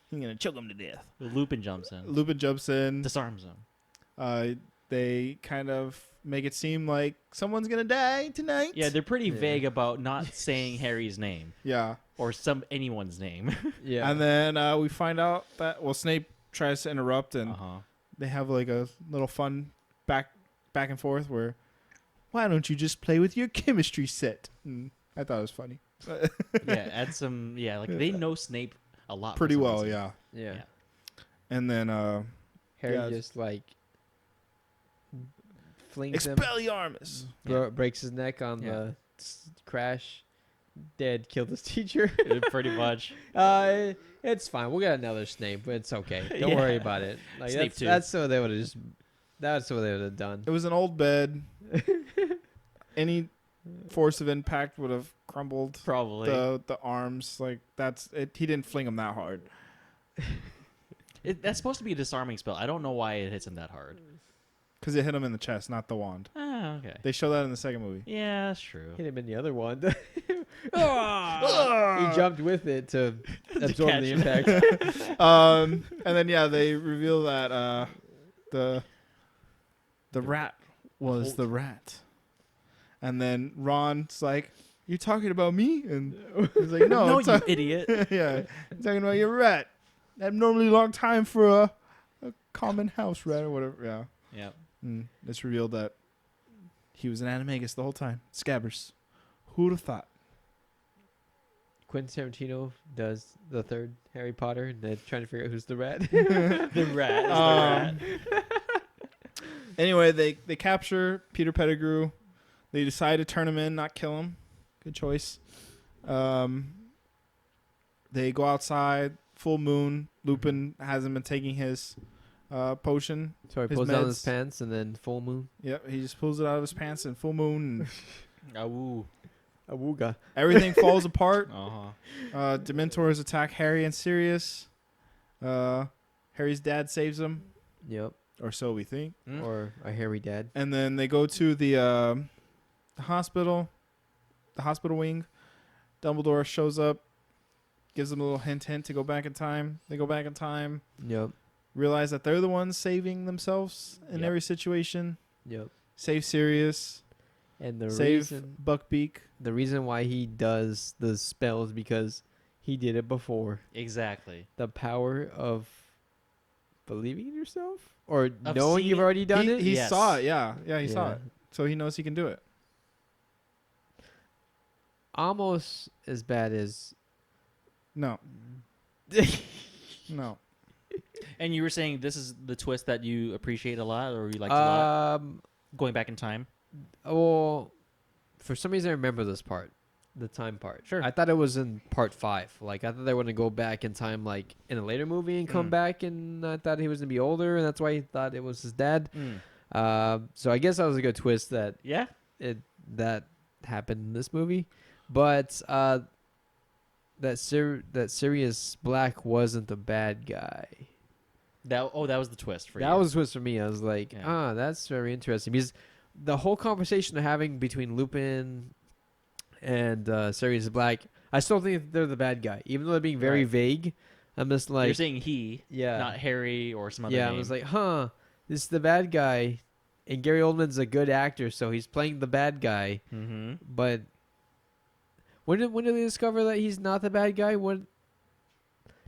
He's going to choke him to death. Lupin jumps in. Lupin jumps in. Disarms him. They kind of make it seem like someone's going to die tonight. Yeah, they're pretty Yeah. vague about not saying Harry's name Yeah. or anyone's name. Yeah. And then we find out that, Snape tries to interrupt and Uh-huh. they have like a little fun back and forth where, why don't you just play with your chemistry set? And I thought it was funny. Yeah, add some. Yeah, like they know Snape a lot. for Pretty some well, reason. yeah. yeah. Yeah. And then Harry yeah. just like flings him, Expelliarmus. breaks his neck on Yeah. the crash. Dead, killed his teacher. Pretty much. It's fine. We'll get another Snape, but it's okay. Don't Yeah. worry about it. Like Snape too. that's what they would have just. That's what they would have done. It was an old bed. Any force of impact would have crumbled Probably. the arms. Like that's it. He didn't fling him that hard. That's supposed to be a disarming spell. I don't know why it hits him that hard. Because it hit him in the chest, not the wand. Ah, okay. They show that in the second movie. Yeah, that's true. Hit him in the other one. He jumped with it to absorb catch the it. impact. And then they reveal that the rat was the rat. And then Ron's like, "You talking about me?" And he's like, "No, No, I'm you idiot. yeah, I'm talking about your rat. Abnormally long time for a common house rat or whatever." Yeah. Yeah. And it's revealed that he was an animagus the whole time. Scabbers. Who'd have thought? Quentin Tarantino does the third Harry Potter, and they're trying to figure out who's the rat. The rat is the rat. Anyway, they capture Peter Pettigrew. They decide to turn him in, not kill him. Good choice. They go outside. Full moon. Lupin hasn't been taking his potion. So he His pulls down his meds. pants, and then full moon. Yep, he just pulls it out of his pants in full moon. And Ooh. Awooga. everything falls apart. Uh-huh. Dementors attack Harry and Sirius. Harry's dad saves him, Yep. or so we think. Mm. Or a hairy dad. And then they go to the hospital, wing. Dumbledore shows up, gives them a little hint to go back in time. They go back in time, Yep. realize that they're the ones saving themselves in Yep. every situation. Yep. Save Sirius, And the save reason Buckbeak. why he does the spell is because he did it before. Exactly. The power of believing in yourself, or Of knowing you've seeing- already done it. He Yes. saw it, yeah, he saw Yeah. it, so he knows he can do it. Almost as bad as No, no. And you were saying this is the twist that you appreciate a lot, or you liked a lot, going back in time. Well, for some reason I remember this part, the time part. Sure. I thought it was in part 5. Like I thought they were gonna go back in time, like in a later movie, and come back, and I thought he was gonna be older, and that's why he thought it was his dad. So I guess that was a good twist that Yeah. that happened in this movie, but that Sirius Black wasn't the bad guy. That was the twist for you. That was a twist for me. I was like, Yeah. that's very interesting, because the whole conversation they're having between Lupin and Sirius Black, I still think they're the bad guy, even though they're being very Right. vague. I'm just like, You're saying he, yeah, not Harry or some other yeah. name. I was like, this is the bad guy, and Gary Oldman's a good actor, so he's playing the bad guy. mm-hmm. But when did they discover that he's not the bad guy?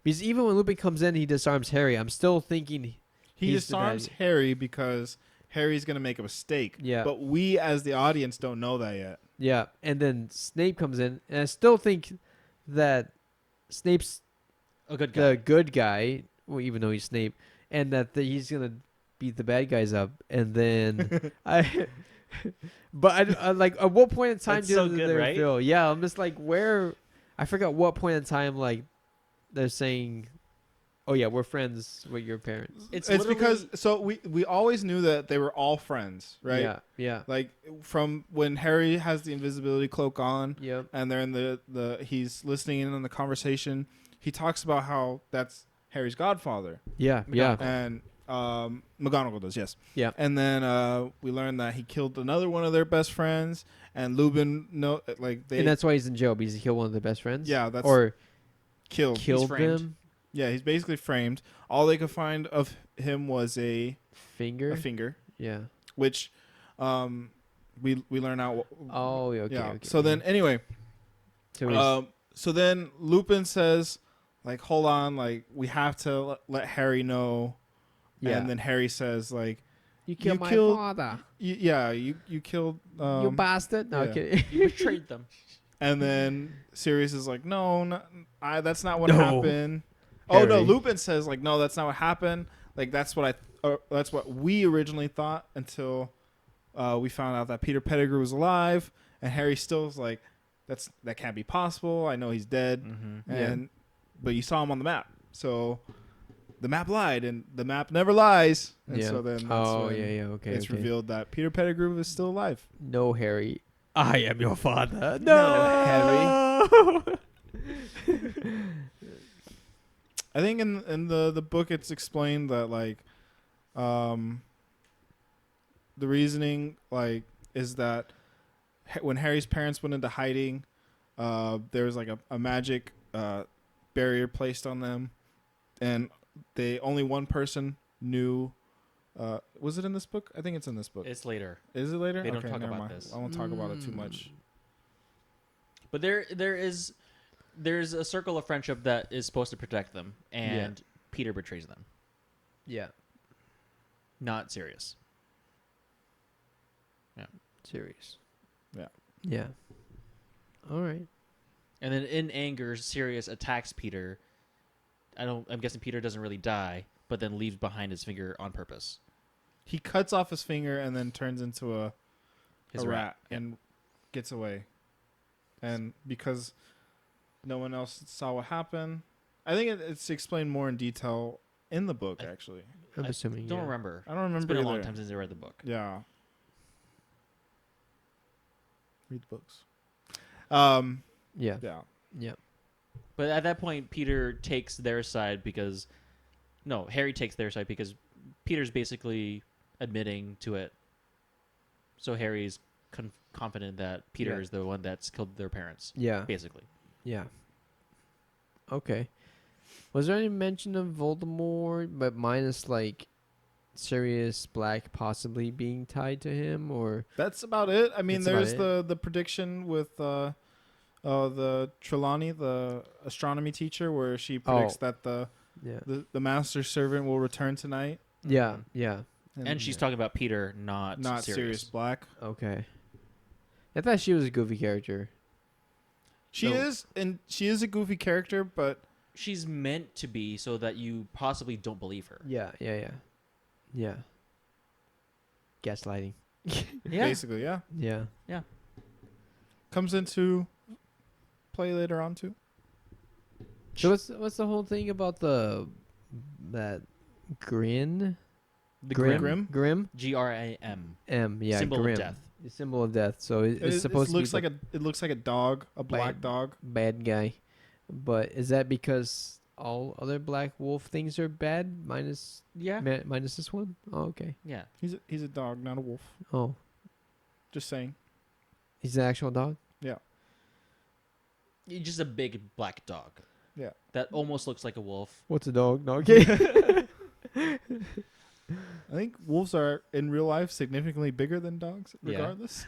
Because even when Lupin comes in, he disarms Harry. I'm still thinking He he's the bad disarms guy. Harry because Harry's gonna make a mistake. Yeah. But we, as the audience, don't know that yet. Yeah, and then Snape comes in, and I still think that Snape's A good guy. the good guy, well, even though he's Snape, and that he's gonna beat the bad guys up, and then but I like at what point in time That's did so they good, right? reveal? Yeah, I'm just like, where? I forgot what point in time like they're saying, "Oh yeah, we're friends with your parents." It's literally- because we always knew that they were all friends, right? Yeah, yeah, Like from when Harry has the invisibility cloak on, yep, and they're in the he's listening in on the conversation. He talks about how that's Harry's godfather, yeah, yeah, and McGonagall does, yes. Yeah. And then we learned that he killed another one of their best friends, and Lupin and that's why he's in jail, because he killed one of their best friends. Yeah, that's or killed. killed framed. them. Yeah, he's basically framed. All they could find of him was a Finger. finger, Yeah. which we learn out. Oh, okay. yeah. Okay. So then anyway, So he's, so then Lupin says, like, hold on, like we have to let Harry know. yeah. And then Harry says, like, you killed my killed- father. you killed. You bastard. No, yeah. okay. You betrayed them. And then Sirius is like, no, that's not what No. happened. Oh no, Harry. Lupin says, like, no, that's not what happened. Like that's what we originally thought until we found out that Peter Pettigrew was alive, and Harry still is like, that can't be possible. I know he's dead, Mm-hmm. and but you saw him on the map, so the map lied, and the map never lies. And Yeah. so then that's Oh, when yeah. Okay. it's okay. revealed that Peter Pettigrew is still alive. No, Harry. I am your father. No, Harry. I think in the book it's explained that like the reasoning like is that when Harry's parents went into hiding, there was like a magic barrier placed on them, and only one person knew. Was it in this book? I think it's in this book. It's later, Is it later? They don't Okay, talk never about mind. this. I won't talk about it too much. but there's a circle of friendship that is supposed to protect them, and Peter betrays them. Yeah. Not Sirius. Serious. Yeah. Yeah. All right. And then in anger, Sirius attacks Peter. I'm guessing Peter doesn't really die, but then leaves behind his finger on purpose. He cuts off his finger and then turns into His a rat. rat and gets away. And because no one else saw what happened, I think it's explained more in detail in the book. Actually, I'm I assuming. Don't yeah. remember. I don't remember. It's been a long either. time since I read the book. Yeah. Read the books. Yeah. Yeah. Yeah. But at that point, Peter takes their side because... No, Harry takes their side because Peter's basically admitting to it. So Harry's confident that Peter Yeah. is the one that's killed their parents, Yeah. basically. Yeah. Okay. Was there any mention of Voldemort, but minus like Sirius Black possibly being tied to him, or That's about it. I mean, That's there's about the prediction with the Trelawney, the astronomy teacher, where she predicts that yeah, the master servant will return tonight. yeah, Mhm. yeah. And she's talking about Peter, not Sirius Sirius. Black. Okay. I thought she was a goofy character. She No. is, and she is a goofy character, but she's meant to be so that you possibly don't believe her. Yeah. Gaslighting. Yeah. Basically, yeah. Yeah. Comes into play later on too. So what's the whole thing about that grin? The Grim? Grim? Grim. Yeah, Symbol grim. of death. The symbol of death. So it's supposed to looks be like it looks like a dog, a black Bad. dog. bad guy. But is that because all other black wolf things are bad minus Yeah. minus this one? Oh, okay. Yeah. He's a dog, not a wolf. Oh, Just saying. he's an actual dog? He's just a big black dog. Yeah. That almost looks like a wolf. What's a dog? No, okay. I think wolves are in real life significantly bigger than dogs, Yeah. regardless.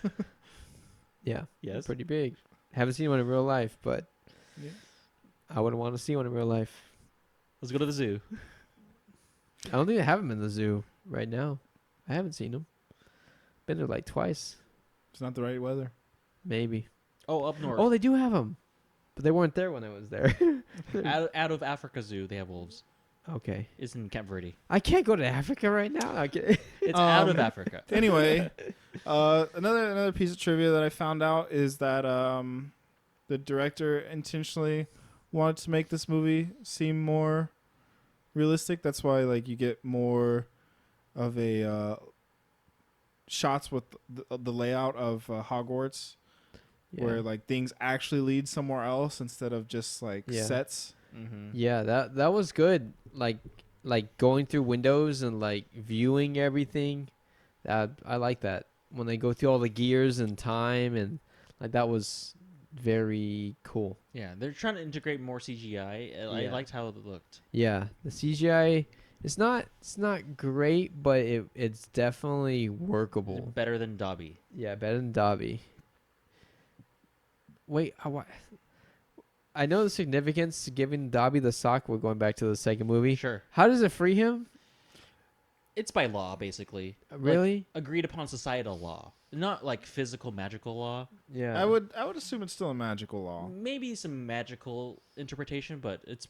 Yeah. Yes. Pretty big. Haven't seen one in real life, but Yeah. I wouldn't want to see one in real life. Let's go to the zoo. I don't think they have them in the zoo right now. I haven't seen them. Been there like twice, It's not the right weather. maybe. Oh, up north. Oh, they do have them, but they weren't there when I was there. out of Africa Zoo, they have wolves. Okay. It's in Cape Verde. I can't go to Africa right now. Okay. It's out of Um, Africa. Anyway, another piece of trivia that I found out is that the director intentionally wanted to make this movie seem more realistic. That's why like you get more of a shots with the layout of Hogwarts, where like things actually lead somewhere else instead of just like Yeah. sets. Mm-hmm. Yeah, that was good. Like going through windows and like viewing everything. I like that when they go through all the gears and time and like that was very cool. Yeah, they're trying to integrate more CGI. I Yeah. liked how it looked. Yeah, the CGI it's not great, but it's definitely workable. Better than Dobby. Yeah, better than Dobby. Wait, I know the significance to giving Dobby the sock. We're going back to the second movie. Sure. How does it free him? It's by law, basically. Really? Agreed upon societal law. Not like physical, magical law. Yeah. I would assume it's still a magical law. Maybe some magical interpretation, but it's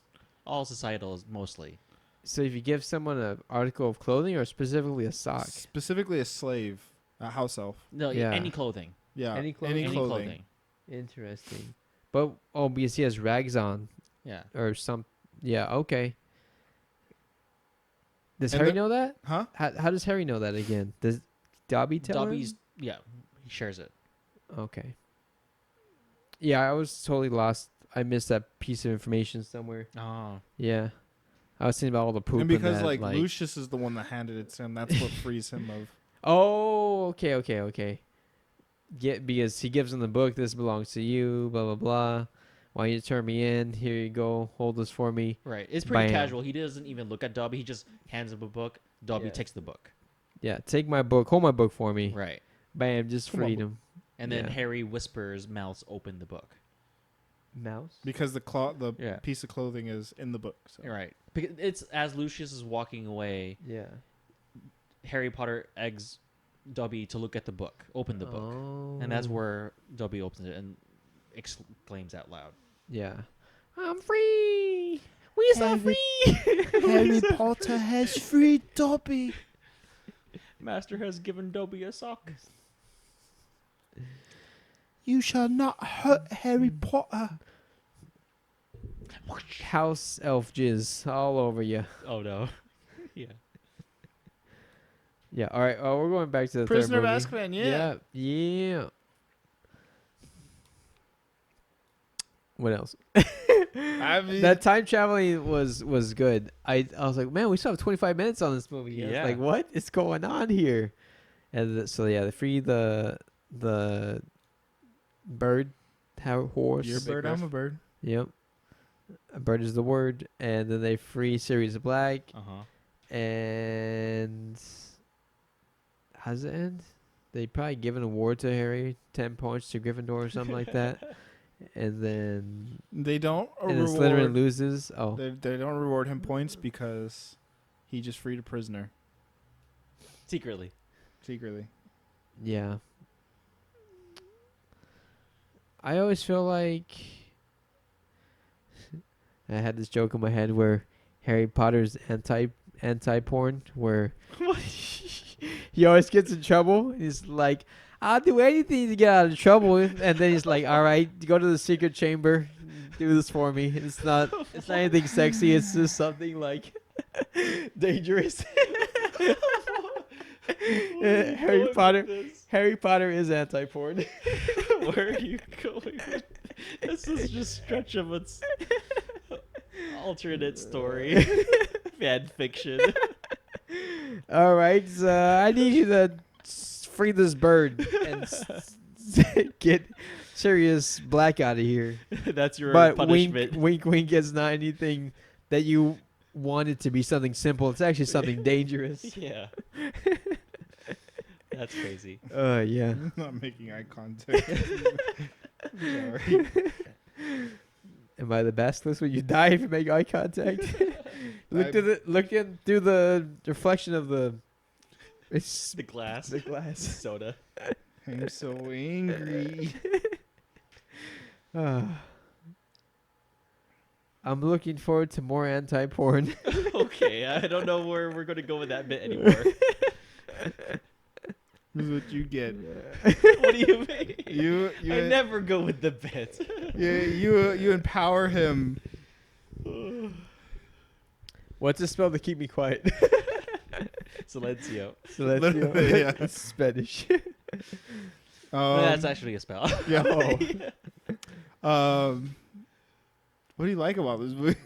all societal mostly. So if you give someone an article of clothing or specifically a sock, Specifically a slave, a house elf. No, Yeah. any clothing. Yeah, Any clothing? Any clothing. interesting. But because he has rags on Yeah. or some. Yeah. Okay. Does And Harry the- know that? Huh? How does Harry know that again? Does Dobby tell Dobby's, him? yeah, he shares it. Okay. Yeah, I was totally lost. I missed that piece of information somewhere. Oh. Yeah. I was thinking about all the poop. And because that, like Lucius is the one that handed it to him, that's what frees him of. Oh, okay. Because he gives him the book. This belongs to you. Blah blah blah. Why don't you turn me in? Here you go. Hold this for me. Right. It's pretty Bam. casual. He doesn't even look at Dobby. He just hands him a book. Dobby Yeah. takes the book. Yeah, take my book. Hold my book for me. Right. Bam, just Come on, freed him. And then Yeah. Harry whispers, mouths open the book. Mouse. Because the Yeah. piece of clothing is in the book. So. Right. Because it's as Lucius is walking away, Yeah. Harry Potter eggs Dobby to look at the book, open the book. Oh. And that's where Dobby opens it and exclaims out loud. Yeah. I'm free. We so free. Harry Potter has freed Dobby. Master has given Dobby a sock. You shall not hurt Harry Potter. House elf jizz all over you. Oh no. Yeah. Yeah. All right. We're going back to the Prisoner third of movie. Azkaban, yeah. Yeah. What else? I mean, That time traveling was good. I was like, man, we still have 25 minutes on this movie. I was Yeah. like, what is going on here? And so yeah, they free the bird, horse. you're a bird, I'm a bird. Yep. A bird is the word, and then they free Sirius Black, and how does it end? They probably give an award to Harry, 10 points to Gryffindor or something like that, and then They don't and then Slytherin reward. loses. Oh, They don't reward him points because he just freed a prisoner Secretly. secretly. yeah. I always feel like I had this joke in my head where Harry Potter's anti porn, where he always gets in trouble. He's like, I'll do anything to get out of trouble, and then he's like, all right, go to the secret chamber, do this for me. It's not anything sexy. It's just something like dangerous. Harry Potter is anti-porn. Where are you going? This is just stretch of its alternate story, fan fiction. All right, I need you to free this bird and get serious black out of here. That's your But punishment. wink, wink. It's not anything that you want it to be something simple. It's actually something dangerous. Yeah. That's crazy. Yeah. I'm not making eye contact. Sorry. Am I the basilisk when you die if you make eye contact? Look through the reflection of the The glass. the glass. Soda. I'm so angry. I'm looking forward to more anti-porn. Okay, I don't know where we're going to go with that bit anymore. This is what you get. What do you mean? You I never go with the bit. you empower him. What's the spell to keep me quiet? Silencio. Literally, yeah. It's Spanish. That's actually a spell. Yeah. What do you like about this movie?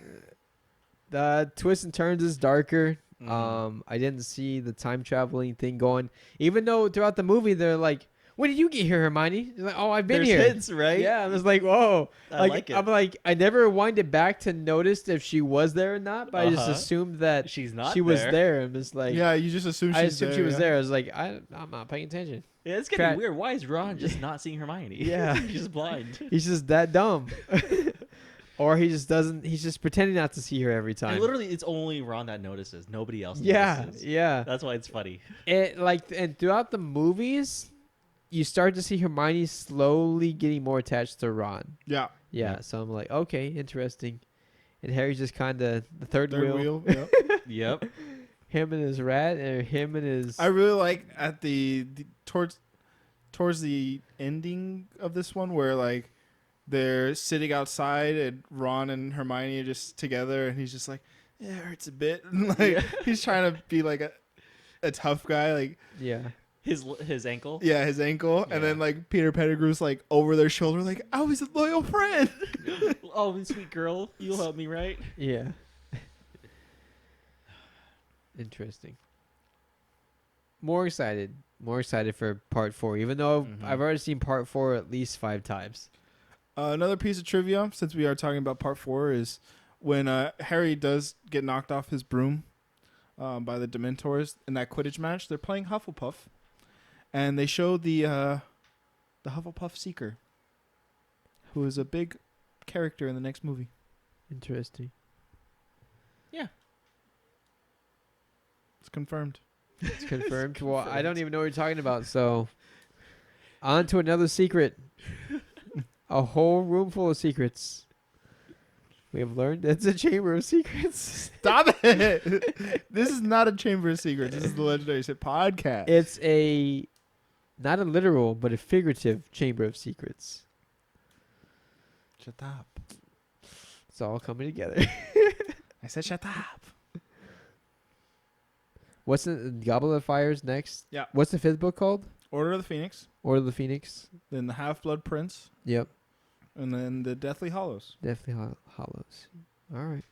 The twists and turns is darker. Mhm. I didn't see the time traveling thing going. Even though throughout the movie they're like, "When did you get here, Hermione?" You're like, "Oh, I've been There's here." hints, right? Yeah, I was like, "Whoa!" I like it. I'm like, I never winded back to notice if she was there or not, but I just Uh-huh. assumed that She's not she was there. there. And was like, Yeah, you just assume I she's assumed there, she was yeah. there. I was like, I'm not paying attention. Yeah, it's getting Crap. weird. Why is Ron just not seeing Hermione? Yeah. He's just blind. He's just that dumb, or he just doesn't. He's just pretending not to see her every time. And literally, it's only Ron that notices. Nobody else Yeah, notices. yeah. That's why it's funny. And throughout the movies, you start to see Hermione slowly getting more attached to Ron. Yeah. Yeah, so I'm like, okay, interesting. And Harry's just kind of the third wheel. Yeah. Yep. Him and his rat, or him and his. I really like at the towards the ending of this one where like they're sitting outside and Ron and Hermione are just together and he's just like, yeah, it hurts a bit. And like Yeah. he's trying to be like a tough guy, like Yeah. His ankle. yeah, his ankle, and Yeah. then like Peter Pettigrew's like over their shoulder, like I was a loyal friend. Oh, sweet girl, you'll help me, right? Yeah. Interesting. More excited for part 4, even though Mhm. I've already seen part 4 at least 5 times. Another piece of trivia, since we are talking about part 4, is when Harry does get knocked off his broom by the Dementors in that Quidditch match. They're playing Hufflepuff, and they show the Hufflepuff Seeker, who is a big character in the next movie. Interesting. It's confirmed. It's confirmed. Well, I don't even know what you're talking about, so on to another secret. A whole room full of secrets. We have learned it's a chamber of secrets. Stop it! This is not a Chamber of Secrets. This is the Legendary Sit podcast. It's not a literal, but a figurative chamber of secrets. Shut up. It's all coming together. I said shut up. What's the Goblet of Fire's next? Yeah. What's the 5th book called? Order of the Phoenix, Order of the Phoenix. then the Half-Blood Prince, Yep. and then the Deathly Hallows. Definitely Hollows. All right.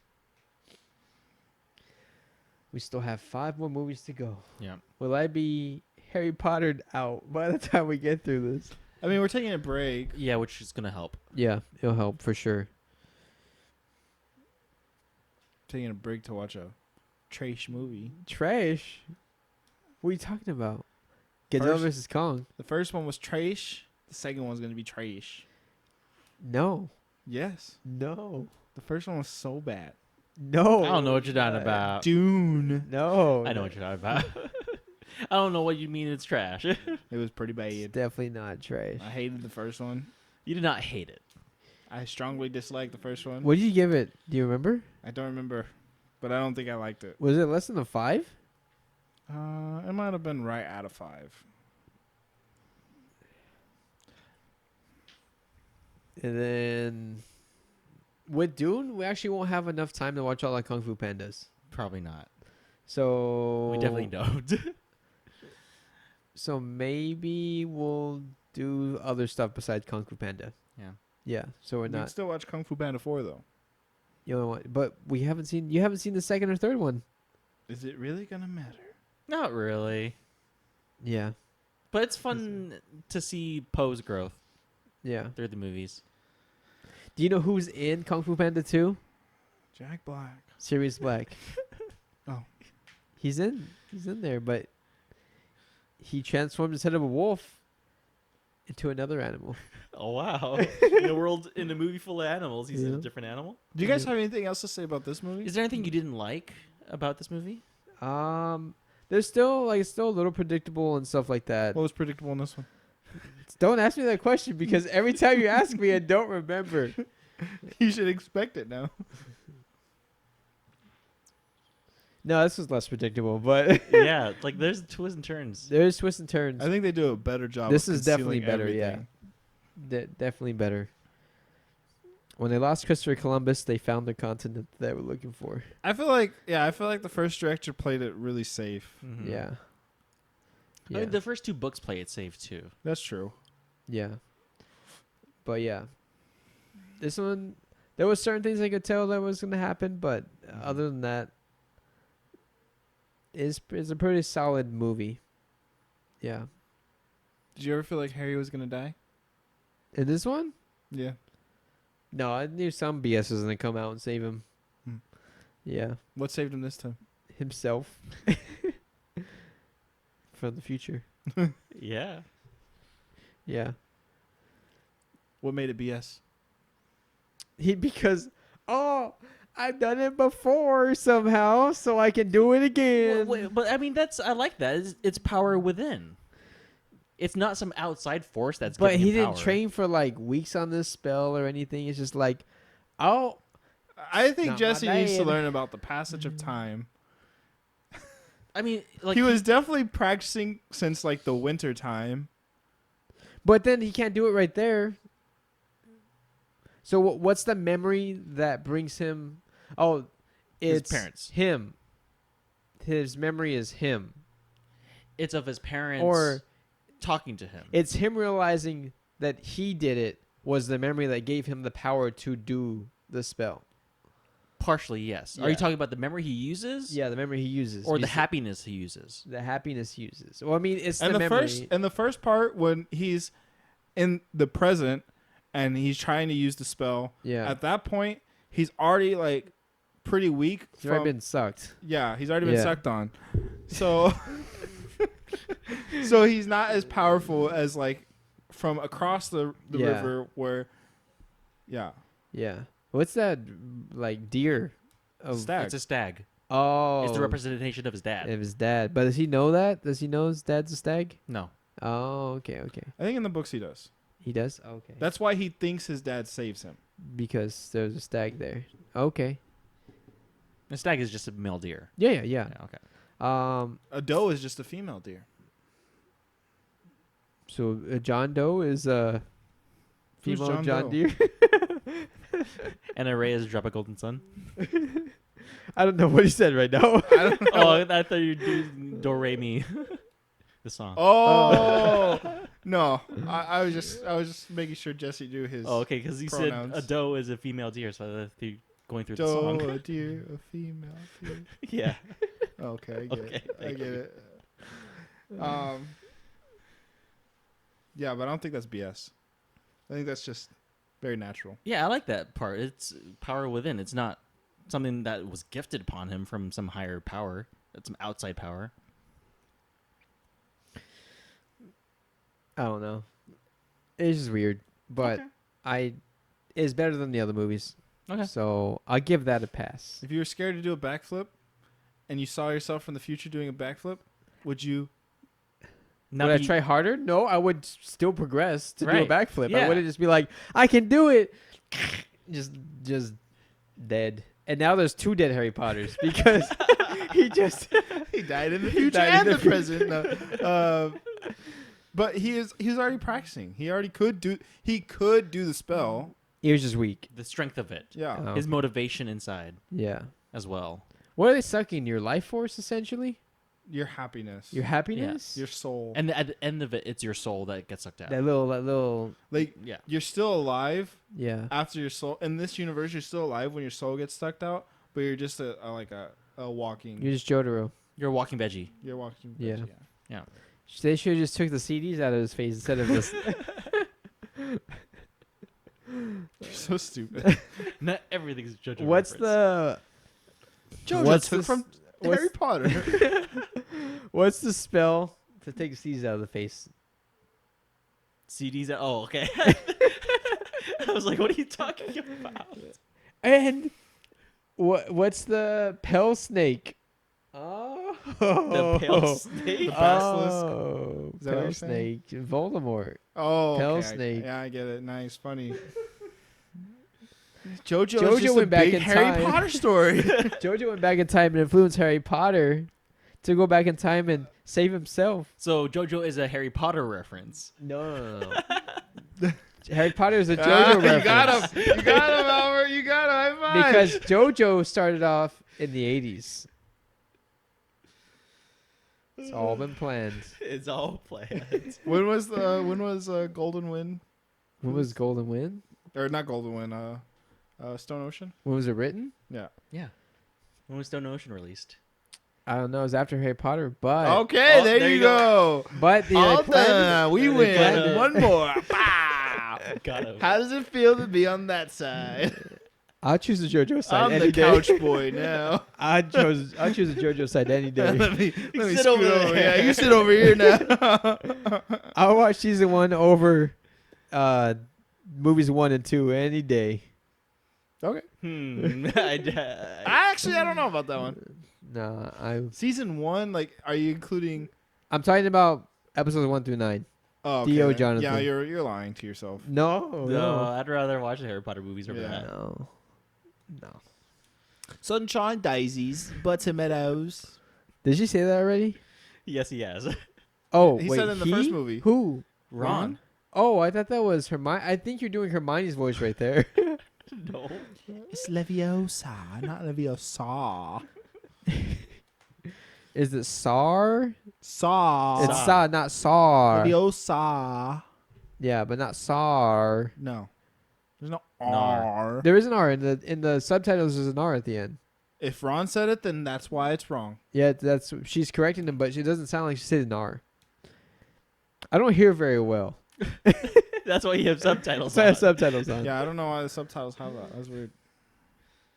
We still have 5 more movies to go. Yeah. Will I be Harry Pottered out by the time we get through this? I mean, we're taking a break. Yeah, which is gonna help. Yeah, it'll help for sure. Taking a break to watch a trash movie. Trash? What are you talking about? Godzilla First- vs. Kong? The first one was trash. The second one's gonna be trash. No. Yes. No. The first one was so bad. No. I don't know what you're talking about. Dune. No. I know what you're talking about. I don't know what you mean. It's trash. It was pretty It's bad. definitely not trash. I hated the first one. You did not hate it. I strongly dislike the first one. What did you give it? Do you remember? I don't remember, but I don't think I liked it. Was it less than a 5? It might have been right out of 5. And then with Dune, we actually won't have enough time to watch all the Kung Fu Pandas. Probably not. So We definitely don't. So maybe we'll do other stuff besides Kung Fu Panda. Yeah. Yeah. So we're We can not. still watch Kung Fu Panda 4 though. You know what? But we haven't seen. You haven't seen the second or third one. Is it really gonna matter? Not really. Yeah. But it's fun to see Poe's growth Yeah. through the movies. Do you know who's in Kung Fu Panda 2? Jack Black. Sirius Black. Oh. He's in there, but he transformed instead of a wolf into another animal. Oh, wow. in a movie full of animals, he's Yeah. a different animal. Do you guys have anything else to say about this movie? Is there anything you didn't like about this movie? There's still it's still a little predictable and stuff like that. What was predictable in this one? Don't ask me that question because every time you ask me, I don't remember. You should expect it now. No, this was less predictable, but Yeah, like there's twists and turns. there's twists and turns. I think they do a better job. This of is definitely concealing better, yeah. everything. Definitely better. When they lost Christopher Columbus, they found the continent they were looking for. I feel like the first director played it really safe. Mhm. Yeah. I mean, the first 2 books play it safe too. That's true. Yeah. But yeah. This one, there was certain things I could tell that was going to happen, but other than that, it's a pretty solid movie. Yeah. Did you ever feel like Harry was gonna die? In this one? Yeah. No, I knew some BS was going to come out and save him. Hmm. Yeah. What saved him this time? Himself. From the future. Yeah. Yeah. What made it BS? Because I've done it before somehow, so I can do it again. But I mean, I like that. It's power within. It's not some outside force that's. But giving he him didn't power. train for like weeks on this spell or anything. It's just like, oh, I think Not my Jesse needs to dad. learn about the passage of time. I mean, like He was definitely practicing since like the winter time. but then he can't do it right there. So what's the memory that brings him? Oh, His it's parents. him. His memory is him, It's of his parents or talking to him. it's him realizing that he did it was the memory that gave him the power to do the spell. Partially, yes. Are Yeah. you talking about the memory he uses? Yeah, the memory he uses, Or the because happiness he uses? the happiness he uses. Well, I mean, it's And the the memory. first part when he's in the present and he's trying to use the spell. Yeah, At that point, he's already like pretty weak. he's already been sucked. Yeah, he's already been Yeah. sucked on. So so he's not as powerful as like from across the Yeah. river where yeah. Yeah, what's that like deer? Stag. It's a stag. Oh, It's the representation of his dad. of his dad. But does he know that? Does he know his dad's a stag? No. Oh, okay. I think in the books he does. He does. Okay, That's why he thinks his dad saves him. because there's a stag there. Okay. A stag is just a male deer. Yeah. Yeah, okay. A doe is just a female deer. So John Doe is a Who's female John John Doe? Deere. And a ray is drop a golden sun. I don't know what he said right now. I don't know. Oh, I thought you were doing Do Re Mi. The song. Oh no! I was just making sure Jesse knew his. Oh, okay, because he pronouns. said a doe is a female deer, so I thought you going through the Doe, song. a deer, a female deer. Yeah. Okay, I get Okay, it. I thank get you. it. Yeah, but I don't think that's BS. I think that's just very natural. Yeah, I like that part. It's power within. It's not something that was gifted upon him from some higher power. It's some outside power. I don't know. It's just weird, but it's better than the other movies. Okay. So I'll give that a pass. If you were scared to do a backflip, and you saw yourself from the future doing a backflip, would you Now Would I be- try harder? No, I would still progress to do Right. a backflip. I Yeah. wouldn't just be like, I can do it. just dead. And now there's 2 dead Harry Potters because he just He died in the He future died in and the the present. No. But he was already practicing. He could do the spell. he was just weak. the strength of it, Yeah. Oh, his okay. motivation inside Yeah. as well. What are they sucking? Your life force, essentially? Your happiness. Your happiness? your soul. And at the end of it, it's your soul that gets sucked out. that little, Like Yeah. you're still alive yeah. after your soul. In this universe, you're still alive when your soul gets sucked out, but you're just a walking. You're just Jotaro. You're a walking veggie. You're walking. Yeah. Yeah. They should have just took the CDs out of his face instead of this. You're so stupid. Not everything's JoJo. What's reference. the Jojo What's took the from what's- Harry Potter. what's the spell to take the CDs out of the face? CDs? Oh, okay. I was like, what are you talking about? And what's the pale snake? Oh, The pale snake? The basilisk? Oh, Is that what pale you're saying? snake. Voldemort. Oh, Pale okay. snake. Yeah, I get it. Nice, funny. Jojo Jojo is just went a back big in Harry time. Potter story. Jojo went back in time and influenced Harry Potter to go back in time and save himself. So JoJo is a Harry Potter reference. No. Harry Potter is a JoJo Ah, reference. You got him. You got him, Albert. You got him. High five. Because JoJo started off in the 80s. It's all been planned. It's all planned. when was Golden Wind? When was Golden Wind? Or not Golden Wind? Stone Ocean. When was it written? Yeah. Yeah. When was Stone Ocean released? I don't know. It was after Harry Potter, but Okay, Oh, there, there you you go. but the All planned- done. We they win. planned it. One more. Pow. Got him. How does it feel to be on that side? I'll choose the JoJo side I'm any the day. couch boy now. I'll choose the JoJo side any day. let me sit scoot over over. there. Yeah, you sit over here now. I'll watch season 1 over movies 1 and 2 any day. Okay. I I don't know about that one. Nah, Season 1, like, are you including? I'm talking about episodes 1 through 9. Oh, okay, Dio then. Jonathan. Yeah, you're lying to yourself. No, I'd rather watch the Harry Potter movies over Yeah. that. No. Sunshine daisies, buttermeadows. Did she say that already? Yes, he has. Oh, He wait, said in the first movie. Who? Ron? Oh, I thought that was Hermione. I think you're doing Hermione's voice right there. No. It's Leviosa, not Leviosa. Is it Sar? Saw. It's Sa, not Sar. Leviosa. Yeah, but not Sar. No. There's no Nar. R. There is an R in the subtitles. There's an R at the end. If Ron said it, then that's why it's wrong. Yeah, she's correcting him, but she doesn't sound like she said an R. I don't hear very well. That's why you have subtitles. So I have on. subtitles on. Yeah, I don't know why the subtitles have that. That's weird.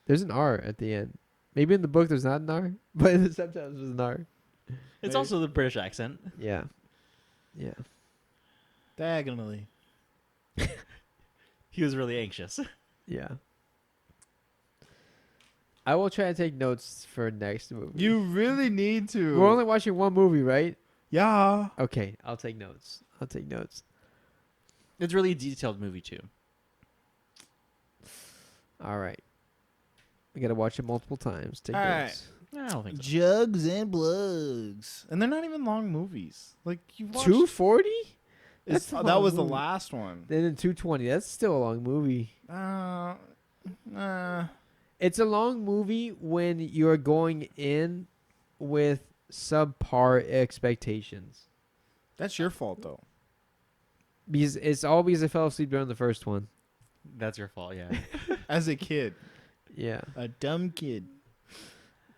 There's an R at the end. Maybe in the book there's not an R, but in the subtitles there's an R. It's also the British accent. Yeah. Yeah. Diagonally. He was really anxious. Yeah. I will try to take notes for next movie. You really need to. We're only watching one movie, right? Yeah. Okay, I'll take notes. It's really a detailed movie too. All right. We gotta watch it multiple times. Take All notes. I don't think so. Jugs and Blugs. And they're not even long movies. Like, you watched... 240? It's- That's a that long was the movie. last one. Then in 220. That's still a long movie. It's a long movie when you're going in with subpar expectations. That's your fault, though. Because it's all because I fell asleep during the first one. That's your fault, yeah. As a kid. Yeah. A dumb kid.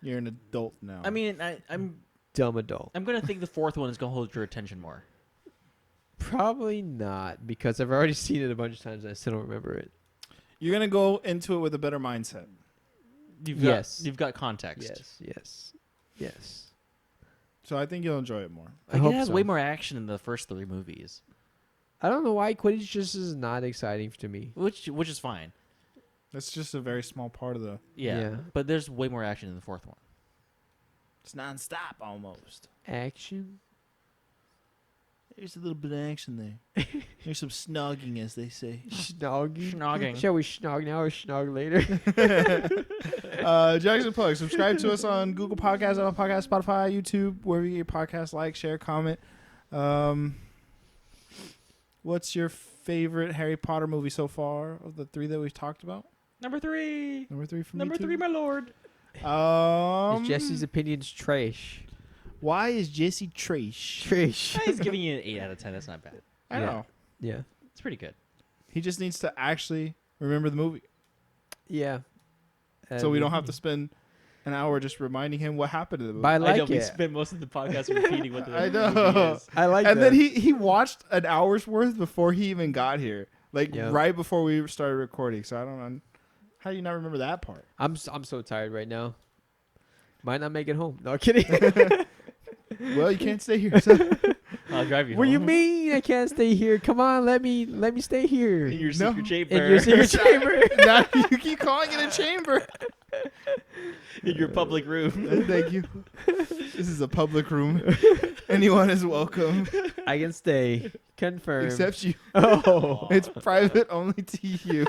You're an adult now. I mean, I'm Dumb adult. gonna think the fourth one is gonna hold your attention more. Probably not, because I've already seen it a bunch of times and I still don't remember it. you're going to go into it with a better mindset. Yes. You've got context. Yes. So I think you'll enjoy it more. I Like, hope it has so. way more action in the first three movies, I don't know why Quidditch just is not exciting to me. which is fine. That's just a very small part of the... Yeah, Yeah. but there's way more action in the fourth one. It's nonstop almost. Action? There's a little bit of action there. There's some snogging, as they say. Snogging. Schnogging. Shall we snog now or snog later? Jackson Plug. Subscribe to us on Google Podcasts, Apple Podcasts, Spotify, YouTube, wherever you get your podcasts. Like, share, comment. What's your favorite Harry Potter movie so far of the 3 that we've talked about? Number 3. Number 3 from Number 3, my lord. Is Jesse's opinions trash? Why is Jesse trash? Trash. He's giving you an 8 out of 10. That's not bad. I Yeah. know. Yeah. It's pretty good. He just needs to actually remember the movie, Yeah. so we don't have to spend an hour just reminding him what happened to the movie. But I I like know we it. spent most of the podcast repeating what the I know. movie is. I like and that. then he watched an hour's worth before he even got here, like Yeah. right before we started recording. So I don't know. How do you not remember that part? I'm so tired right now. Might not make it home. No kidding. Well, you can't stay here. So. I'll drive you What do you home. mean I can't stay here? Come on, let me stay here. In your No. secret chamber. In your secret chamber. Now you keep calling it a chamber. In your public room. Thank you. This is a public room. Anyone is welcome, I can stay. Confirmed. except you. Oh. It's private only to you.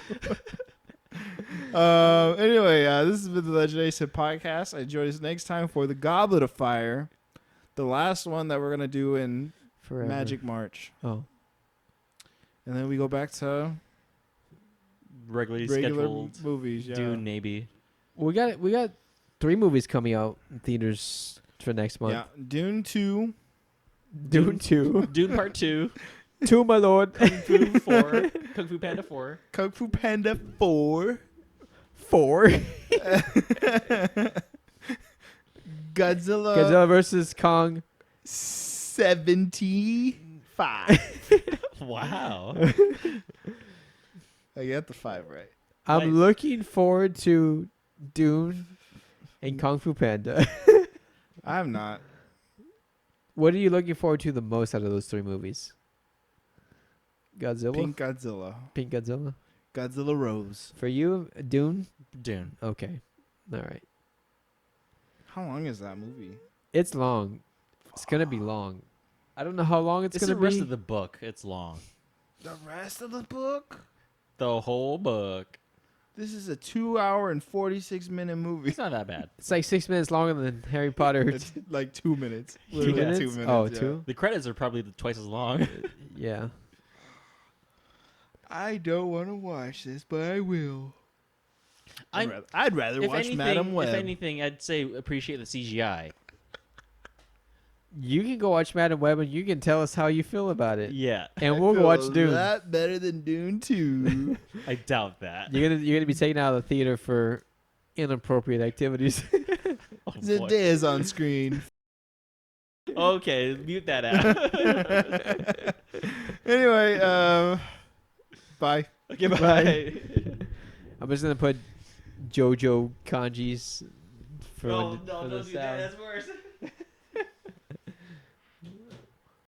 Anyway, this has been the Legendary Sip Podcast. I join us next time for the Goblet of Fire, the last one that we're gonna do in Forever. Magic March, Oh. and then we go back to Regularly regular scheduled. movies. Yeah. Dune, maybe. We got 3 movies coming out in theaters for next month. Yeah, Dune 2. Dune 2. Dune Part 2. 2, my lord. Kung Fu 4. Kung Fu Panda 4. Kung Fu Panda 4. 4. Godzilla, Godzilla versus Kong. 75. Wow. I got the 5 right. I'm Nice. looking forward to Dune and Kung Fu Panda. I'm not. What are you looking forward to the most out of those 3 movies? Godzilla? Pink Godzilla. Pink Godzilla? Godzilla Rose. For you, Dune? Dune. Okay. All right. How long is that movie? It's long. It's going to be long. I don't know how long it's It's going the to rest be. of the book. It's long. The rest of the book? The whole book. This is a 2 hour and 46-minute movie. It's not that bad. It's like 6 minutes longer than Harry Potter. It's like 2 minutes. 2 Literally minutes? 2 minutes. Oh, yeah. 2? The credits are probably twice as long. Yeah. I don't want to watch this, but I will. I'm- I'd rather watch Madam Web. If anything, I'd say appreciate the CGI. You can go watch Madam Web and you can tell us how you feel about it. Yeah. And I we'll feel watch a Dune. lot better than Dune 2. I doubt that. You're gonna be taken out of the theater for inappropriate activities. Oh, boy. Zendaya's on screen. Okay, mute that out. Anyway, bye. Okay, bye. I'm just gonna put JoJo kanjis for, No, the, no, for don't the do that. sound. That's worse.